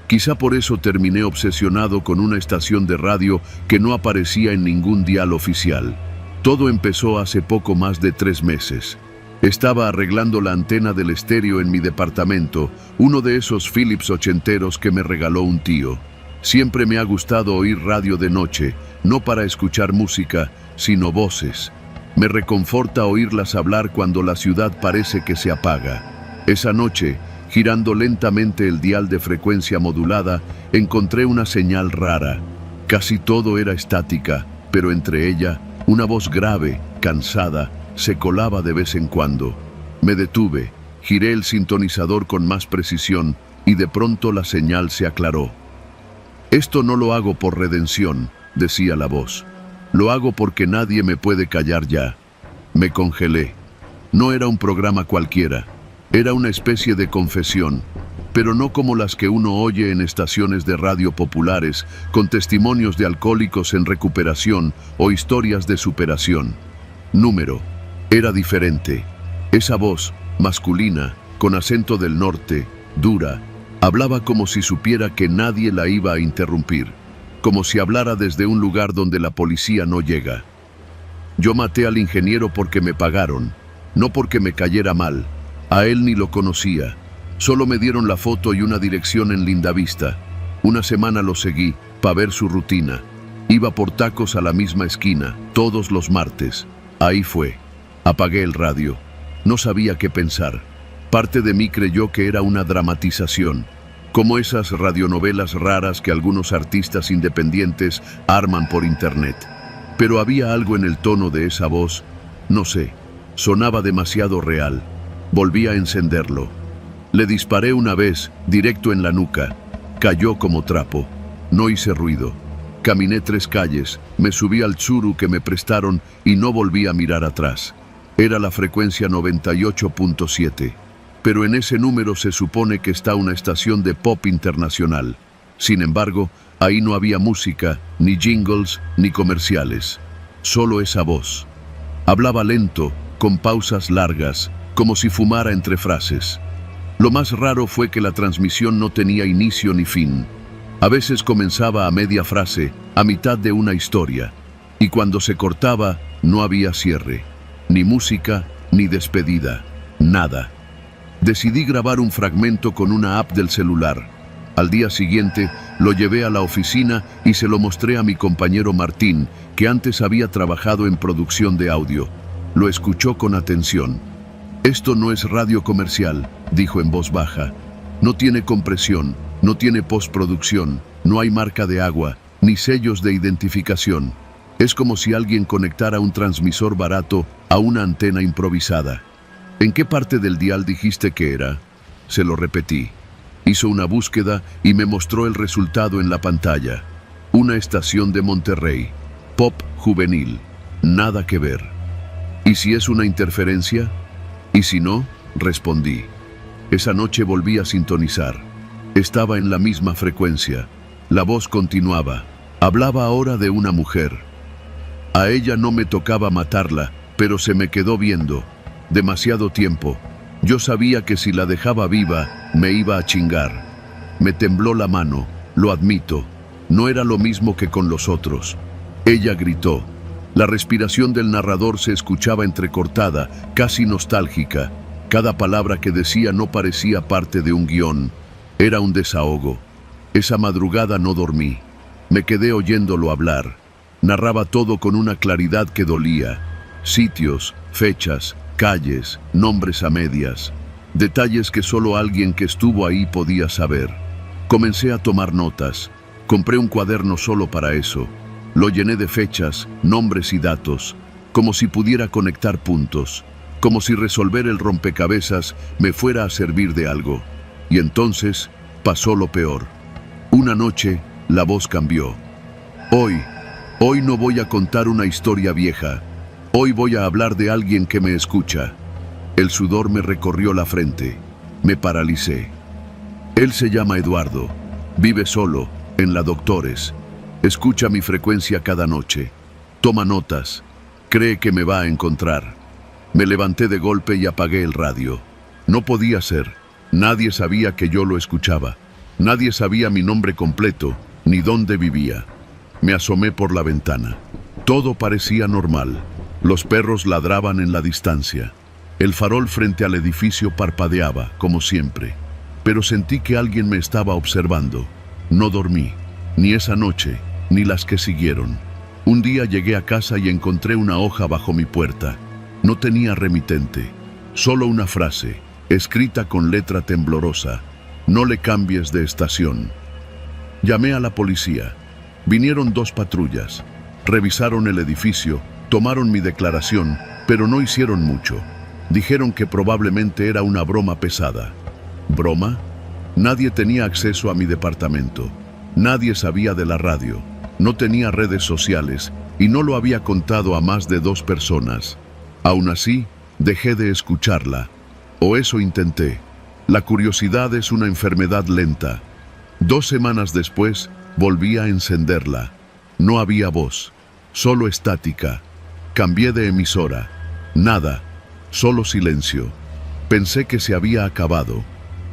Quizá por eso terminé obsesionado con una estación de radio que no aparecía en ningún dial oficial. Todo empezó hace poco más de 3 meses. Estaba arreglando la antena del estéreo en mi departamento, uno de esos Philips ochenteros que me regaló un tío. Siempre me ha gustado oír radio de noche, no para escuchar música, sino voces. Me reconforta oírlas hablar cuando la ciudad parece que se apaga. Esa noche, girando lentamente el dial de frecuencia modulada, encontré una señal rara. Casi todo era estática, pero entre ella, una voz grave, cansada, se colaba de vez en cuando. Me detuve, giré el sintonizador con más precisión y de pronto la señal se aclaró. Esto no lo hago por redención, decía la voz. Lo hago porque nadie me puede callar ya. Me congelé. No era un programa cualquiera. Era una especie de confesión, pero no como las que uno oye en estaciones de radio populares, con testimonios de alcohólicos en recuperación o historias de superación. Número. Era diferente. Esa voz, masculina, con acento del norte, dura, hablaba como si supiera que nadie la iba a interrumpir, como si hablara desde un lugar donde la policía no llega. Yo maté al ingeniero porque me pagaron, no porque me cayera mal. A él ni lo conocía. Solo me dieron la foto y una dirección en Lindavista. Una semana lo seguí, para ver su rutina. Iba por tacos a la misma esquina, todos los martes. Ahí fue. Apagué el radio. No sabía qué pensar. Parte de mí creyó que era una dramatización, como esas radionovelas raras que algunos artistas independientes arman por internet. Pero había algo en el tono de esa voz, no sé, sonaba demasiado real. Volví a encenderlo. Le disparé una vez, directo en la nuca. Cayó como trapo. No hice ruido. Caminé 3 calles, me subí al Tsuru que me prestaron y no volví a mirar atrás. Era la frecuencia 98.7. Pero en ese número se supone que está una estación de pop internacional. Sin embargo, Ahí no había música, ni jingles, ni comerciales. Solo esa voz. Hablaba lento, con pausas largas, como si fumara entre frases. Lo más raro fue que la transmisión no tenía inicio ni fin. A veces comenzaba a media frase, a mitad de una historia, y cuando se cortaba, no había cierre. Ni música, ni despedida. Nada. Decidí grabar un fragmento con una app del celular. Al día siguiente, lo llevé a la oficina y se lo mostré a mi compañero Martín, que antes había trabajado en producción de audio. Lo escuchó con atención. «Esto no es radio comercial», dijo en voz baja. «No tiene compresión, no tiene postproducción, no hay marca de agua, ni sellos de identificación. Es como si alguien conectara un transmisor barato a una antena improvisada». «¿En qué parte del dial dijiste que era?». Se lo repetí. Hizo una búsqueda y me mostró el resultado en la pantalla. Una estación de Monterrey. Pop juvenil. Nada que ver. ¿Y si es una interferencia? ¿Y si no?, respondí. Esa noche volví a sintonizar. Estaba en la misma frecuencia. La voz continuaba. Hablaba ahora de una mujer. A ella no me tocaba matarla, pero se me quedó viendo. Demasiado tiempo. Yo sabía que si la dejaba viva, me iba a chingar. Me tembló la mano, lo admito. No era lo mismo que con los otros. Ella gritó. La respiración del narrador se escuchaba entrecortada, casi nostálgica. Cada palabra que decía no parecía parte de un guión. Era un desahogo. Esa madrugada no dormí. Me quedé oyéndolo hablar. Narraba todo con una claridad que dolía. Sitios, fechas, calles, nombres a medias. Detalles que solo alguien que estuvo ahí podía saber. Comencé a tomar notas. Compré un cuaderno solo para eso. Lo llené de fechas, nombres y datos, como si pudiera conectar puntos, como si resolver el rompecabezas me fuera a servir de algo. Y entonces pasó lo peor. Una noche, la voz cambió. Hoy no voy a contar una historia vieja. Hoy voy a hablar de alguien que me escucha. El sudor me recorrió la frente. Me paralicé. Él se llama Eduardo. Vive solo, en la Doctores. Escucha mi frecuencia cada noche. Toma notas. Cree que me va a encontrar. Me levanté de golpe y apagué el radio. No podía ser. Nadie sabía que yo lo escuchaba. Nadie sabía mi nombre completo, ni dónde vivía. Me asomé por la ventana. Todo parecía normal. Los perros ladraban en la distancia. El farol frente al edificio parpadeaba, como siempre. Pero sentí que alguien me estaba observando. No dormí, ni esa noche, ni las que siguieron. Un día llegué a casa y encontré una hoja bajo mi puerta. No tenía remitente, solo una frase, escrita con letra temblorosa. No le cambies de estación. Llamé a la policía. Vinieron 2 patrullas. Revisaron el edificio, tomaron mi declaración, pero no hicieron mucho. Dijeron que probablemente era una broma pesada. ¿Broma? Nadie tenía acceso a mi departamento. Nadie sabía de la radio. No tenía redes sociales y no lo había contado a más de 2 personas. Aún así, dejé de escucharla. O eso intenté. La curiosidad es una enfermedad lenta. 2 semanas después, volví a encenderla. No había voz, solo estática. Cambié de emisora. Nada, solo silencio. Pensé que se había acabado.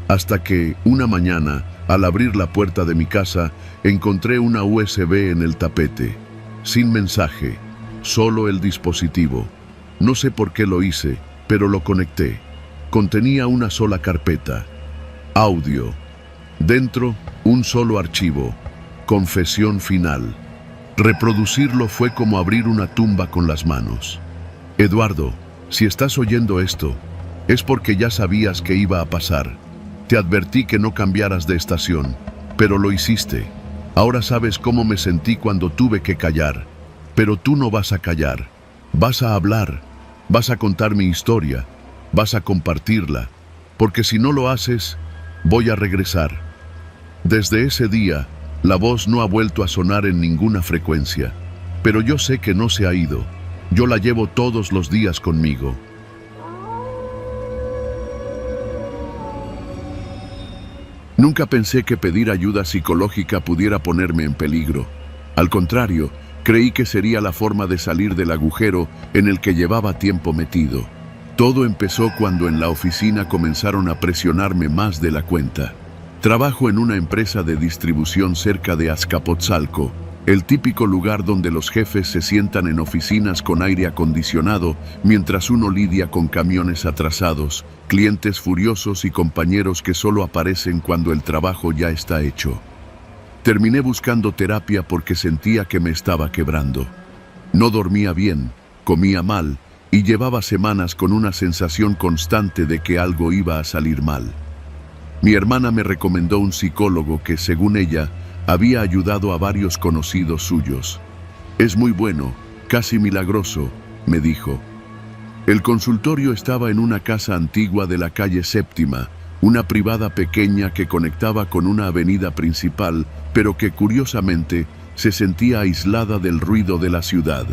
Hasta que, una mañana, al abrir la puerta de mi casa, encontré una USB en el tapete. Sin mensaje, solo el dispositivo. No sé por qué lo hice, pero lo conecté. Contenía una sola carpeta. Audio. Dentro, un solo archivo. Confesión final. Reproducirlo fue como abrir una tumba con las manos. Eduardo, si estás oyendo esto, es porque ya sabías que iba a pasar. Te advertí que no cambiaras de estación, pero lo hiciste. Ahora sabes cómo me sentí cuando tuve que callar. Pero tú no vas a callar. Vas a hablar. Vas a contar mi historia. Vas a compartirla. Porque si no lo haces, voy a regresar. Desde ese día, la voz no ha vuelto a sonar en ninguna frecuencia. Pero yo sé que no se ha ido. Yo la llevo todos los días conmigo. Nunca pensé que pedir ayuda psicológica pudiera ponerme en peligro. Al contrario, creí que sería la forma de salir del agujero en el que llevaba tiempo metido. Todo empezó cuando en la oficina comenzaron a presionarme más de la cuenta. Trabajo en una empresa de distribución cerca de Azcapotzalco, el típico lugar donde los jefes se sientan en oficinas con aire acondicionado mientras uno lidia con camiones atrasados, clientes furiosos y compañeros que solo aparecen cuando el trabajo ya está hecho. Terminé buscando terapia porque sentía que me estaba quebrando. No dormía bien, comía mal y llevaba semanas con una sensación constante de que algo iba a salir mal. Mi hermana me recomendó un psicólogo que, según ella, había ayudado a varios conocidos suyos. Es muy bueno, casi milagroso, me dijo. El consultorio estaba en una casa antigua de la calle Séptima, una privada pequeña que conectaba con una avenida principal, pero que curiosamente se sentía aislada del ruido de la ciudad.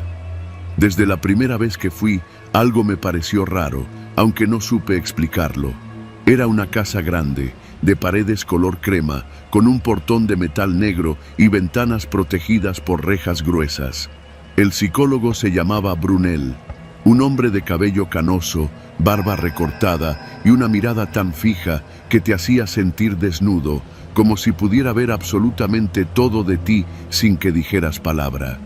Desde la primera vez que fui, algo me pareció raro, aunque no supe explicarlo. Era una casa grande, de paredes color crema, con un portón de metal negro y ventanas protegidas por rejas gruesas. El psicólogo se llamaba Brunel, un hombre de cabello canoso, barba recortada y una mirada tan fija que te hacía sentir desnudo, como si pudiera ver absolutamente todo de ti sin que dijeras palabra.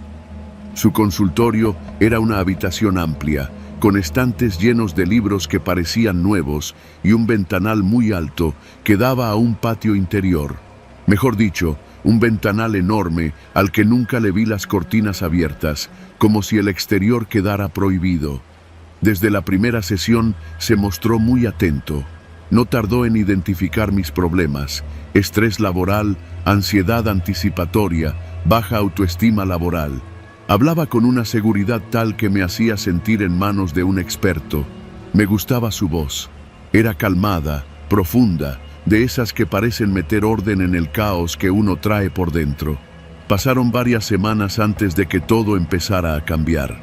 Su consultorio era una habitación amplia, con estantes llenos de libros que parecían nuevos y un ventanal muy alto que daba a un patio interior. Mejor dicho, un ventanal enorme al que nunca le vi las cortinas abiertas, como si el exterior quedara prohibido. Desde la primera sesión se mostró muy atento. No tardó en identificar mis problemas: estrés laboral, ansiedad anticipatoria, baja autoestima laboral. Hablaba con una seguridad tal que me hacía sentir en manos de un experto. Me gustaba su voz. Era calmada, profunda, de esas que parecen meter orden en el caos que uno trae por dentro. Pasaron varias semanas antes de que todo empezara a cambiar.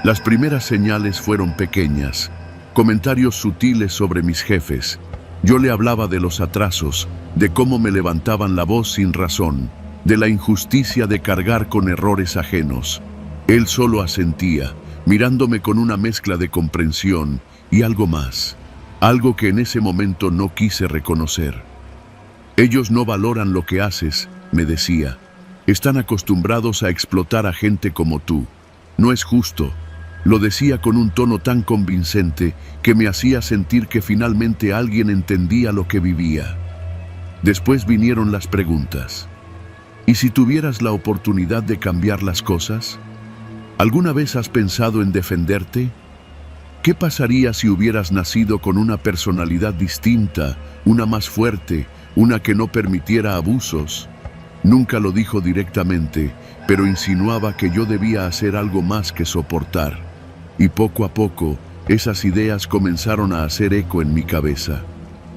Las primeras señales fueron pequeñas, comentarios sutiles sobre mis jefes. Yo le hablaba de los atrasos, de cómo me levantaban la voz sin razón, de la injusticia de cargar con errores ajenos. Él solo asentía, mirándome con una mezcla de comprensión y algo más, algo que en ese momento no quise reconocer. Ellos no valoran lo que haces, me decía. Están acostumbrados a explotar a gente como tú. No es justo. Lo decía con un tono tan convincente que me hacía sentir que finalmente alguien entendía lo que vivía. Después vinieron las preguntas. ¿Y si tuvieras la oportunidad de cambiar las cosas? ¿Alguna vez has pensado en defenderte? ¿Qué pasaría si hubieras nacido con una personalidad distinta, una más fuerte, una que no permitiera abusos? Nunca lo dijo directamente, pero insinuaba que yo debía hacer algo más que soportar. Y poco a poco, esas ideas comenzaron a hacer eco en mi cabeza.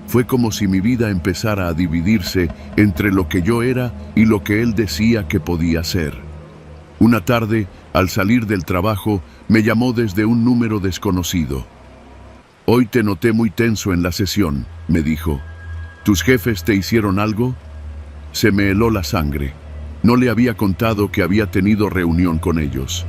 Fue como si mi vida empezara a dividirse entre lo que yo era y lo que él decía que podía ser. Una tarde, al salir del trabajo, me llamó desde un número desconocido. «Hoy te noté muy tenso en la sesión», me dijo. «¿Tus jefes te hicieron algo?» Se me heló la sangre. No le había contado que había tenido reunión con ellos.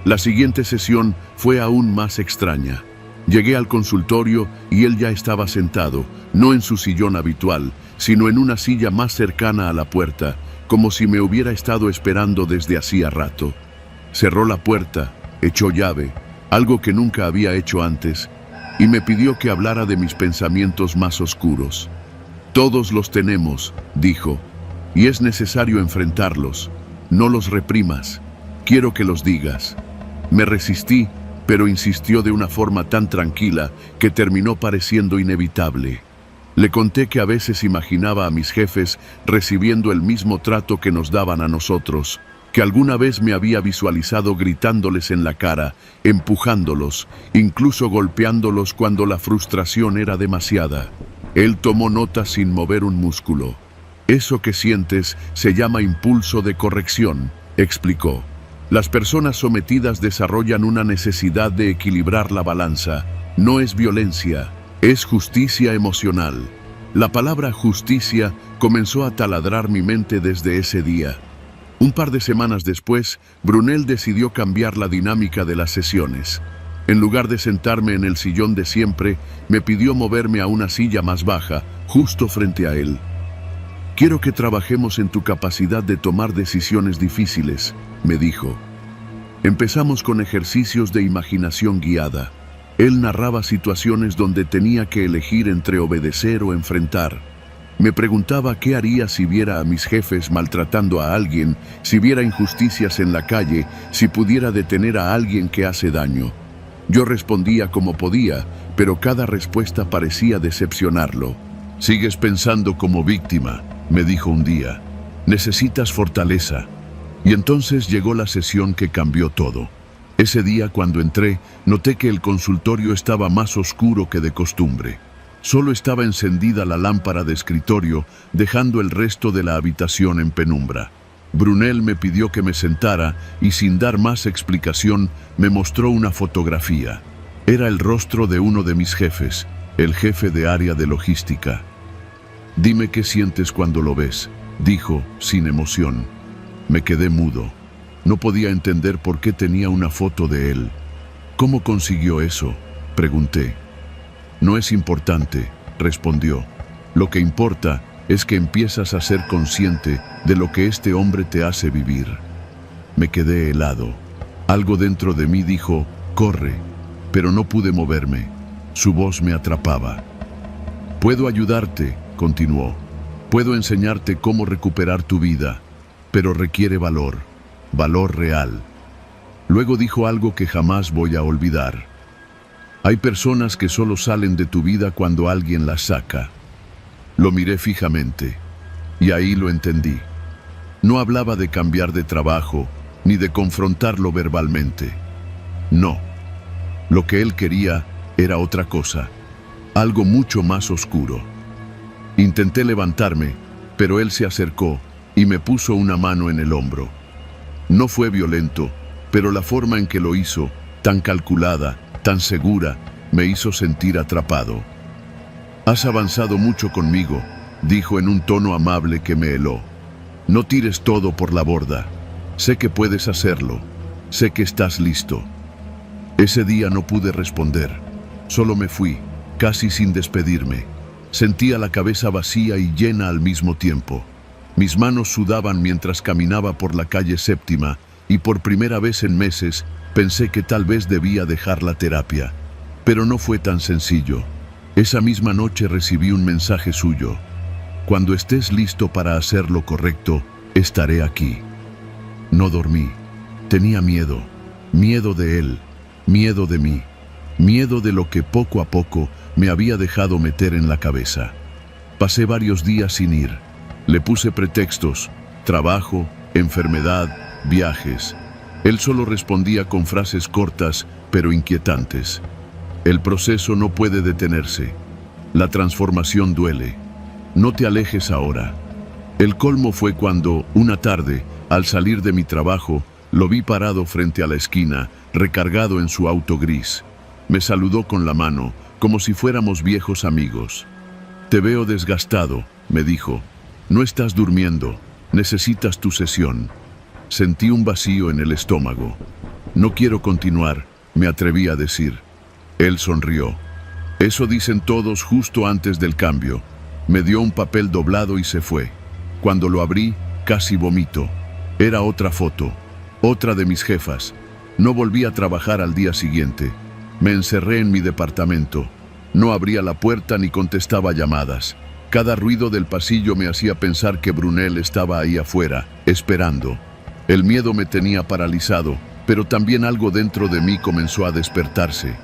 La siguiente sesión fue aún más extraña. Llegué al consultorio y él ya estaba sentado, no en su sillón habitual, sino en una silla más cercana a la puerta, como si me hubiera estado esperando desde hacía rato. Cerró la puerta, echó llave, algo que nunca había hecho antes, y me pidió que hablara de mis pensamientos más oscuros. «Todos los tenemos», dijo, «y es necesario enfrentarlos. No los reprimas. Quiero que los digas». Me resistí, pero insistió de una forma tan tranquila que terminó pareciendo inevitable. Le conté que a veces imaginaba a mis jefes recibiendo el mismo trato que nos daban a nosotros, que alguna vez me había visualizado gritándoles en la cara, empujándolos, incluso golpeándolos cuando la frustración era demasiada. Él tomó nota sin mover un músculo. «Eso que sientes se llama impulso de corrección», explicó. «Las personas sometidas desarrollan una necesidad de equilibrar la balanza. No es violencia, es justicia emocional. La palabra justicia comenzó a taladrar mi mente desde ese día. Un par de semanas después, Brunel decidió cambiar la dinámica de las sesiones. En lugar de sentarme en el sillón de siempre, me pidió moverme a una silla más baja, justo frente a él. «Quiero que trabajemos en tu capacidad de tomar decisiones difíciles», me dijo. Empezamos con ejercicios de imaginación guiada. Él narraba situaciones donde tenía que elegir entre obedecer o enfrentar. Me preguntaba qué haría si viera a mis jefes maltratando a alguien, si viera injusticias en la calle, si pudiera detener a alguien que hace daño. Yo respondía como podía, pero cada respuesta parecía decepcionarlo. «Sigues pensando como víctima», me dijo un día. «Necesitas fortaleza». Y entonces llegó la sesión que cambió todo. Ese día, cuando entré, noté que el consultorio estaba más oscuro que de costumbre. Solo estaba encendida la lámpara de escritorio, dejando el resto de la habitación en penumbra. Brunel me pidió que me sentara y, sin dar más explicación, me mostró una fotografía. Era el rostro de uno de mis jefes, el jefe de área de logística. «Dime qué sientes cuando lo ves», dijo, sin emoción. Me quedé mudo. No podía entender por qué tenía una foto de él. «¿Cómo consiguió eso?», pregunté. «No es importante», respondió. «Lo que importa es que empiezas a ser consciente de lo que este hombre te hace vivir». Me quedé helado. Algo dentro de mí dijo, «Corre», pero no pude moverme. Su voz me atrapaba. «Puedo ayudarte», continuó. «Puedo enseñarte cómo recuperar tu vida, pero requiere valor, valor real». Luego dijo algo que jamás voy a olvidar. «Hay personas que solo salen de tu vida cuando alguien las saca». Lo miré fijamente, y ahí lo entendí. No hablaba de cambiar de trabajo, ni de confrontarlo verbalmente. No. Lo que él quería era otra cosa, algo mucho más oscuro. Intenté levantarme, pero él se acercó y me puso una mano en el hombro. No fue violento, pero la forma en que lo hizo, tan calculada, tan segura, me hizo sentir atrapado. «Has avanzado mucho conmigo», dijo en un tono amable que me heló. «No tires todo por la borda. Sé que puedes hacerlo. Sé que estás listo». Ese día no pude responder. Solo me fui, casi sin despedirme. Sentía la cabeza vacía y llena al mismo tiempo. Mis manos sudaban mientras caminaba por la calle Séptima y por primera vez en meses pensé que tal vez debía dejar la terapia. Pero no fue tan sencillo. Esa misma noche recibí un mensaje suyo. «Cuando estés listo para hacer lo correcto, estaré aquí». No dormí. Tenía miedo. Miedo de él. Miedo de mí. Miedo de lo que poco a poco me había dejado meter en la cabeza. Pasé varios días sin ir. Le puse pretextos: trabajo, enfermedad, viajes. Él solo respondía con frases cortas, pero inquietantes. El proceso no puede detenerse. La transformación duele. No te alejes ahora. El colmo fue cuando, una tarde, al salir de mi trabajo, lo vi parado frente a la esquina, recargado en su auto gris. Me saludó con la mano, como si fuéramos viejos amigos. «Te veo desgastado», me dijo. «No estás durmiendo. Necesitas tu sesión». Sentí un vacío en el estómago. «No quiero continuar», me atreví a decir. Él sonrió. «Eso dicen todos justo antes del cambio». Me dio un papel doblado y se fue. Cuando lo abrí, casi vomito. Era otra foto, otra de mis jefas. No volví a trabajar al día siguiente. Me encerré en mi departamento. No abría la puerta ni contestaba llamadas. Cada ruido del pasillo me hacía pensar que Brunel estaba ahí afuera, esperando. El miedo me tenía paralizado, pero también algo dentro de mí comenzó a despertarse.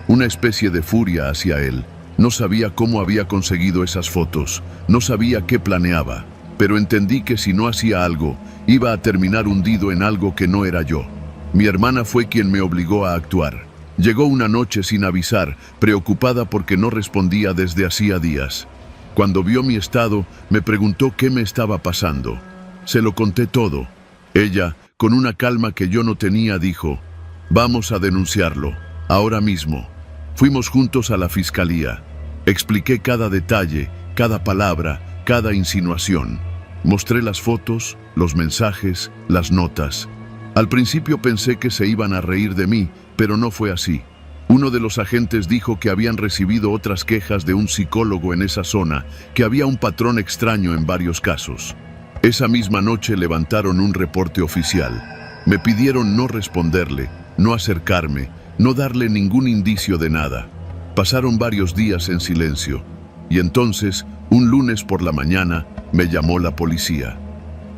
Una especie de furia hacia él. No sabía cómo había conseguido esas fotos, no sabía qué planeaba, pero entendí que si no hacía algo, iba a terminar hundido en algo que no era yo. Mi hermana fue quien me obligó a actuar. Llegó una noche sin avisar, preocupada porque no respondía desde hacía días. Cuando vio mi estado, me preguntó qué me estaba pasando. Se lo conté todo. Ella, con una calma que yo no tenía, dijo: «Vamos a denunciarlo, ahora mismo». Fuimos juntos a la fiscalía. Expliqué cada detalle, cada palabra, cada insinuación. Mostré las fotos, los mensajes, las notas. Al principio pensé que se iban a reír de mí, pero no fue así. Uno de los agentes dijo que habían recibido otras quejas de un psicólogo en esa zona, que había un patrón extraño en varios casos. Esa misma noche levantaron un reporte oficial. Me pidieron no responderle, no acercarme, no darle ningún indicio de nada. Pasaron varios días en silencio, y entonces, un lunes por la mañana, me llamó la policía.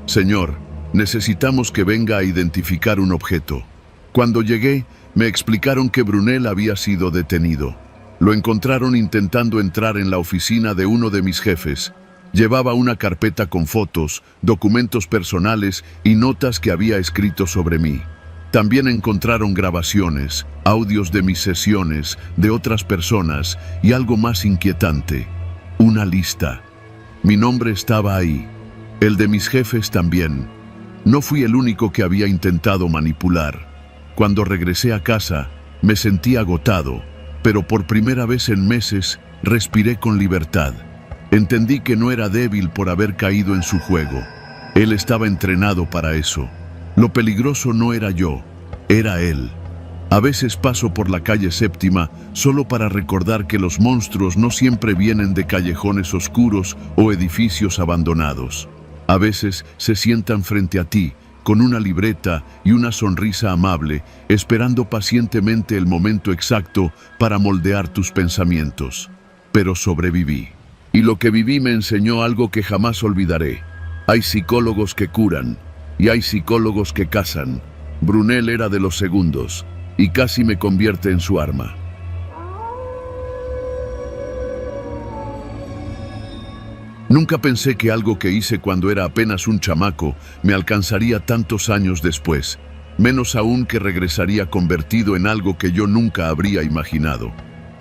Señor, necesitamos que venga a identificar un objeto. Cuando llegué, me explicaron que Brunel había sido detenido. Lo encontraron intentando entrar en la oficina de uno de mis jefes. Llevaba una carpeta con fotos, documentos personales y notas que había escrito sobre mí. También encontraron grabaciones, audios de mis sesiones, de otras personas y algo más inquietante, una lista. Mi nombre estaba ahí, el de mis jefes también. No fui el único que había intentado manipular. Cuando regresé a casa, me sentí agotado, pero por primera vez en meses respiré con libertad. Entendí que no era débil por haber caído en su juego. Él estaba entrenado para eso. Lo peligroso no era yo, era él. A veces paso por la calle Séptima solo para recordar que los monstruos no siempre vienen de callejones oscuros o edificios abandonados. A veces se sientan frente a ti, con una libreta y una sonrisa amable, esperando pacientemente el momento exacto para moldear tus pensamientos. Pero sobreviví. Y lo que viví me enseñó algo que jamás olvidaré. Hay psicólogos que curan, y hay psicólogos que cazan. Brunel era de los segundos, y casi me convierte en su arma. Nunca pensé que algo que hice cuando era apenas un chamaco me alcanzaría tantos años después, menos aún que regresaría convertido en algo que yo nunca habría imaginado.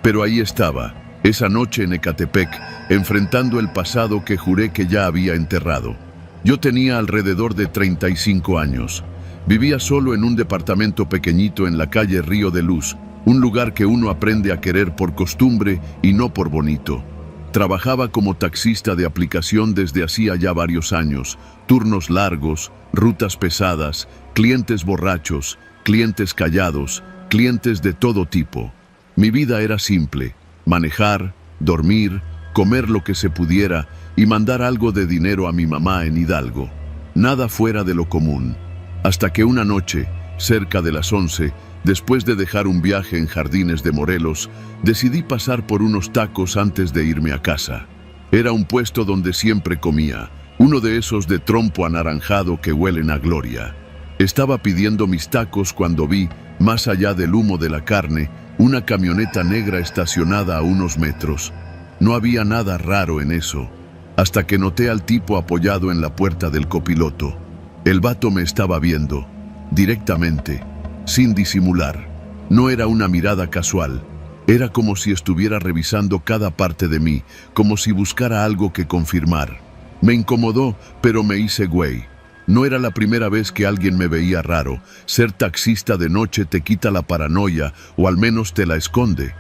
Pero ahí estaba, esa noche en Ecatepec, enfrentando el pasado que juré que ya había enterrado. Yo tenía alrededor de 35 años. Vivía solo en un departamento pequeñito en la calle Río de Luz, un lugar que uno aprende a querer por costumbre y no por bonito. Trabajaba como taxista de aplicación desde hacía ya varios años, turnos largos, rutas pesadas, clientes borrachos, clientes callados, clientes de todo tipo. Mi vida era simple: manejar, dormir, comer lo que se pudiera y mandar algo de dinero a mi mamá en Hidalgo. Nada fuera de lo común. Hasta que una noche, cerca de las 11, después de dejar un viaje en Jardines de Morelos, decidí pasar por unos tacos antes de irme a casa. Era un puesto donde siempre comía, uno de esos de trompo anaranjado que huelen a gloria. Estaba pidiendo mis tacos cuando vi, más allá del humo de la carne, una camioneta negra estacionada a unos metros. No había nada raro en eso, hasta que noté al tipo apoyado en la puerta del copiloto. El vato me estaba viendo, directamente, sin disimular. No era una mirada casual, era como si estuviera revisando cada parte de mí, como si buscara algo que confirmar. Me incomodó, pero me hice güey. No era la primera vez que alguien me veía raro. Ser taxista de noche te quita la paranoia, o al menos te la esconde.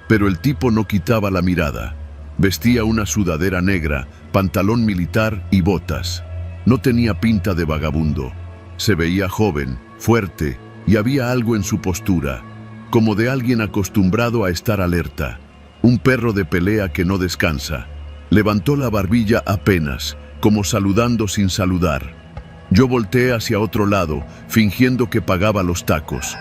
Pero el tipo no quitaba la mirada. Vestía una sudadera negra, pantalón militar y botas. No tenía pinta de vagabundo. Se veía joven, fuerte, y había algo en su postura, como de alguien acostumbrado a estar alerta. Un perro de pelea que no descansa. Levantó la barbilla apenas, como saludando sin saludar. Yo volteé hacia otro lado, fingiendo que pagaba los tacos.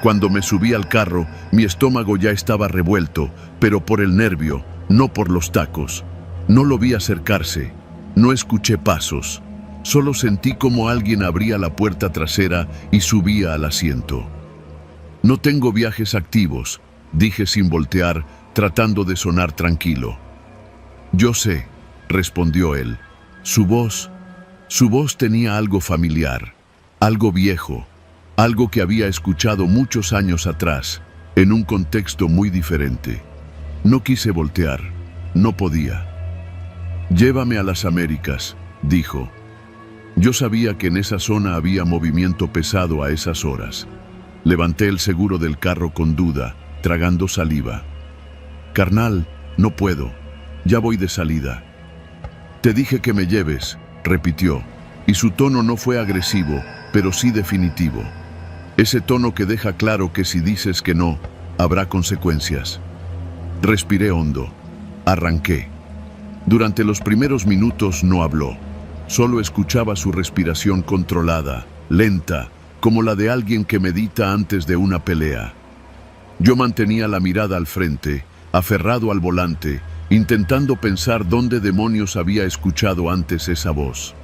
Cuando me subí al carro, mi estómago ya estaba revuelto, pero por el nervio, no por los tacos. No lo vi acercarse, no escuché pasos. Solo sentí como alguien abría la puerta trasera y subía al asiento. No tengo viajes activos, dije sin voltear, tratando de sonar tranquilo. Yo sé, respondió él. Su voz tenía algo familiar, algo viejo, algo que había escuchado muchos años atrás, en un contexto muy diferente. No quise voltear, no podía. Llévame a las Américas, dijo. Yo sabía que en esa zona había movimiento pesado a esas horas. Levanté el seguro del carro con duda, tragando saliva. Carnal, no puedo. Ya voy de salida. Te dije que me lleves, repitió, y su tono no fue agresivo, pero sí definitivo. Ese tono que deja claro que si dices que no, habrá consecuencias. Respiré hondo. Arranqué. Durante los primeros minutos no habló. Solo escuchaba su respiración controlada, lenta, como la de alguien que medita antes de una pelea. Yo mantenía la mirada al frente, aferrado al volante, intentando pensar dónde demonios había escuchado antes esa voz.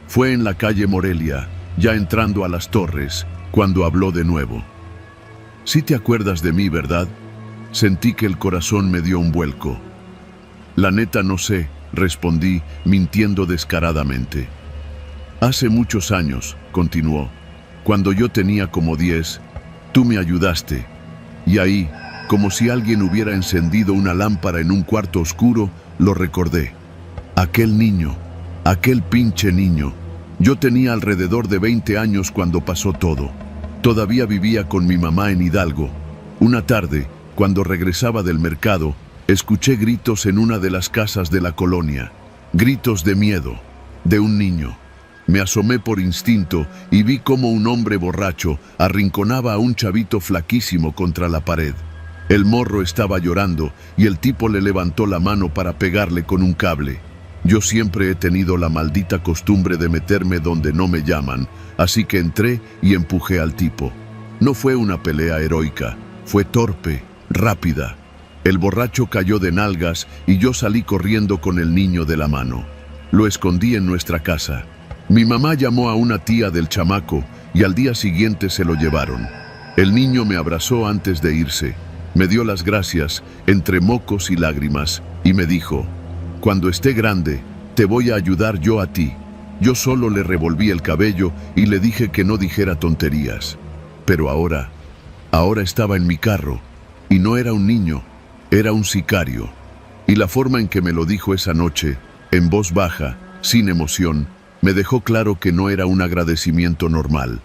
Fue en la calle Morelia, ya entrando a Las Torres, cuando habló de nuevo. «Sí te acuerdas de mí, ¿verdad?» Sentí que el corazón me dio un vuelco. «La neta no sé», respondí, mintiendo descaradamente. «Hace muchos años», continuó, «cuando yo tenía como 10, tú me ayudaste. Y ahí, como si alguien hubiera encendido una lámpara en un cuarto oscuro, lo recordé. Aquel niño, aquel pinche niño. Yo tenía alrededor de 20 años cuando pasó todo. Todavía vivía con mi mamá en Hidalgo. Una tarde, cuando regresaba del mercado, escuché gritos en una de las casas de la colonia. Gritos de miedo, de un niño. Me asomé por instinto y vi cómo un hombre borracho arrinconaba a un chavito flaquísimo contra la pared. El morro estaba llorando y el tipo le levantó la mano para pegarle con un cable. Yo siempre he tenido la maldita costumbre de meterme donde no me llaman, así que entré y empujé al tipo. No fue una pelea heroica, fue torpe, rápida. El borracho cayó de nalgas y yo salí corriendo con el niño de la mano. Lo escondí en nuestra casa. Mi mamá llamó a una tía del chamaco y al día siguiente se lo llevaron. El niño me abrazó antes de irse. Me dio las gracias, entre mocos y lágrimas, y me dijo: «Cuando esté grande, te voy a ayudar yo a ti». Yo solo le revolví el cabello y le dije que no dijera tonterías. Pero ahora estaba en mi carro, y no era un niño, era un sicario. Y la forma en que me lo dijo esa noche, en voz baja, sin emoción, me dejó claro que no era un agradecimiento normal.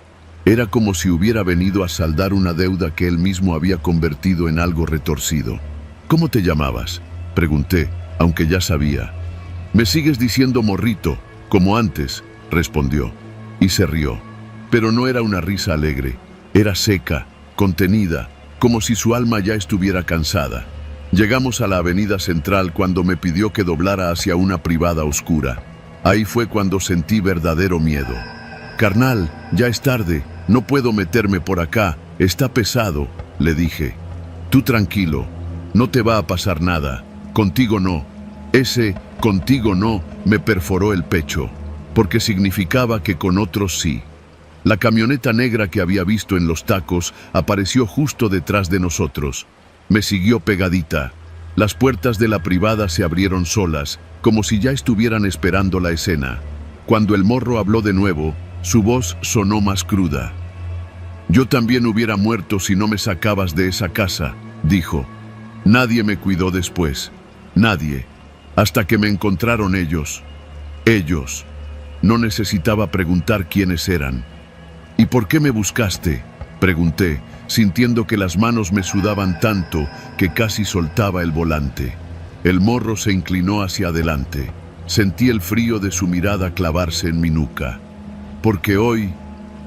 Era como si hubiera venido a saldar una deuda que él mismo había convertido en algo retorcido. «¿Cómo te llamabas?», pregunté, aunque ya sabía. «Me sigues diciendo morrito, como antes», respondió, y se rió. Pero no era una risa alegre, era seca, contenida, como si su alma ya estuviera cansada. Llegamos a la avenida central cuando me pidió que doblara hacia una privada oscura. Ahí fue cuando sentí verdadero miedo. «Carnal, ya es tarde, no puedo meterme por acá, está pesado», le dije. «Tú tranquilo, no te va a pasar nada, contigo no». Ese «contigo no» me perforó el pecho, porque significaba que con otros sí. La camioneta negra que había visto en los tacos apareció justo detrás de nosotros. Me siguió pegadita. Las puertas de la privada se abrieron solas, como si ya estuvieran esperando la escena. Cuando el morro habló de nuevo, su voz sonó más cruda. «Yo también hubiera muerto si no me sacabas de esa casa», dijo. «Nadie me cuidó después. Nadie. Hasta que me encontraron ellos. Ellos». No necesitaba preguntar quiénes eran. «¿Y por qué me buscaste?», pregunté, sintiendo que las manos me sudaban tanto que casi soltaba el volante. El morro se inclinó hacia adelante. Sentí el frío de su mirada clavarse en mi nuca. «Porque hoy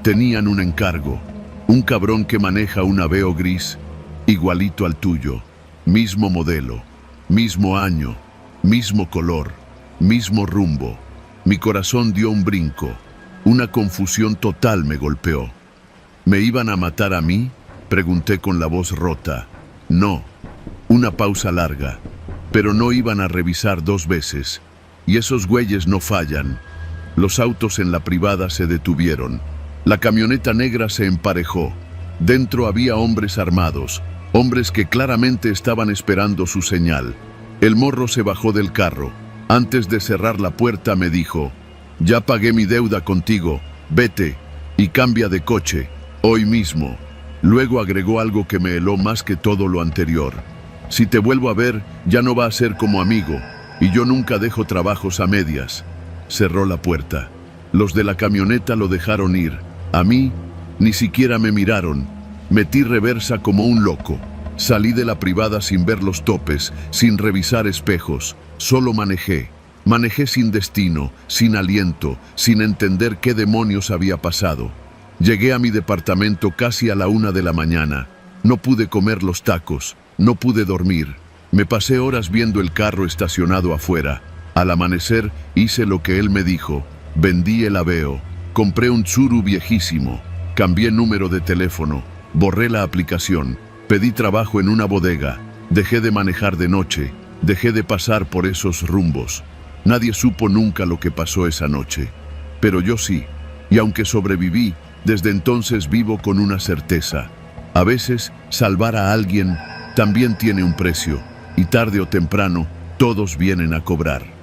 tenían un encargo. Un cabrón que maneja un Aveo gris, igualito al tuyo. Mismo modelo, mismo año, mismo color, mismo rumbo». Mi corazón dio un brinco. Una confusión total me golpeó. «¿Me iban a matar a mí?», pregunté con la voz rota. «No». Una pausa larga. «Pero no iban a revisar 2 veces. Y esos güeyes no fallan». Los autos en la privada se detuvieron. La camioneta negra se emparejó. Dentro había hombres armados, hombres que claramente estaban esperando su señal. El morro se bajó del carro. Antes de cerrar la puerta me dijo: «Ya pagué mi deuda contigo, vete y cambia de coche, hoy mismo». Luego agregó algo que me heló más que todo lo anterior: «Si te vuelvo a ver, ya no va a ser como amigo, y yo nunca dejo trabajos a medias». Cerró la puerta. Los de la camioneta lo dejaron ir. A mí, ni siquiera me miraron. Metí reversa como un loco. Salí de la privada sin ver los topes, sin revisar espejos. Solo manejé. Manejé sin destino, sin aliento, sin entender qué demonios había pasado. Llegué a mi departamento casi a la 1 de la mañana. No pude comer los tacos, no pude dormir. Me pasé horas viendo el carro estacionado afuera. Al amanecer hice lo que él me dijo. Vendí el Aveo, compré un Tsuru viejísimo, cambié número de teléfono, borré la aplicación, pedí trabajo en una bodega, dejé de manejar de noche, dejé de pasar por esos rumbos. Nadie supo nunca lo que pasó esa noche, pero yo sí, y aunque sobreviví, desde entonces vivo con una certeza. A veces, salvar a alguien también tiene un precio, y tarde o temprano, todos vienen a cobrar.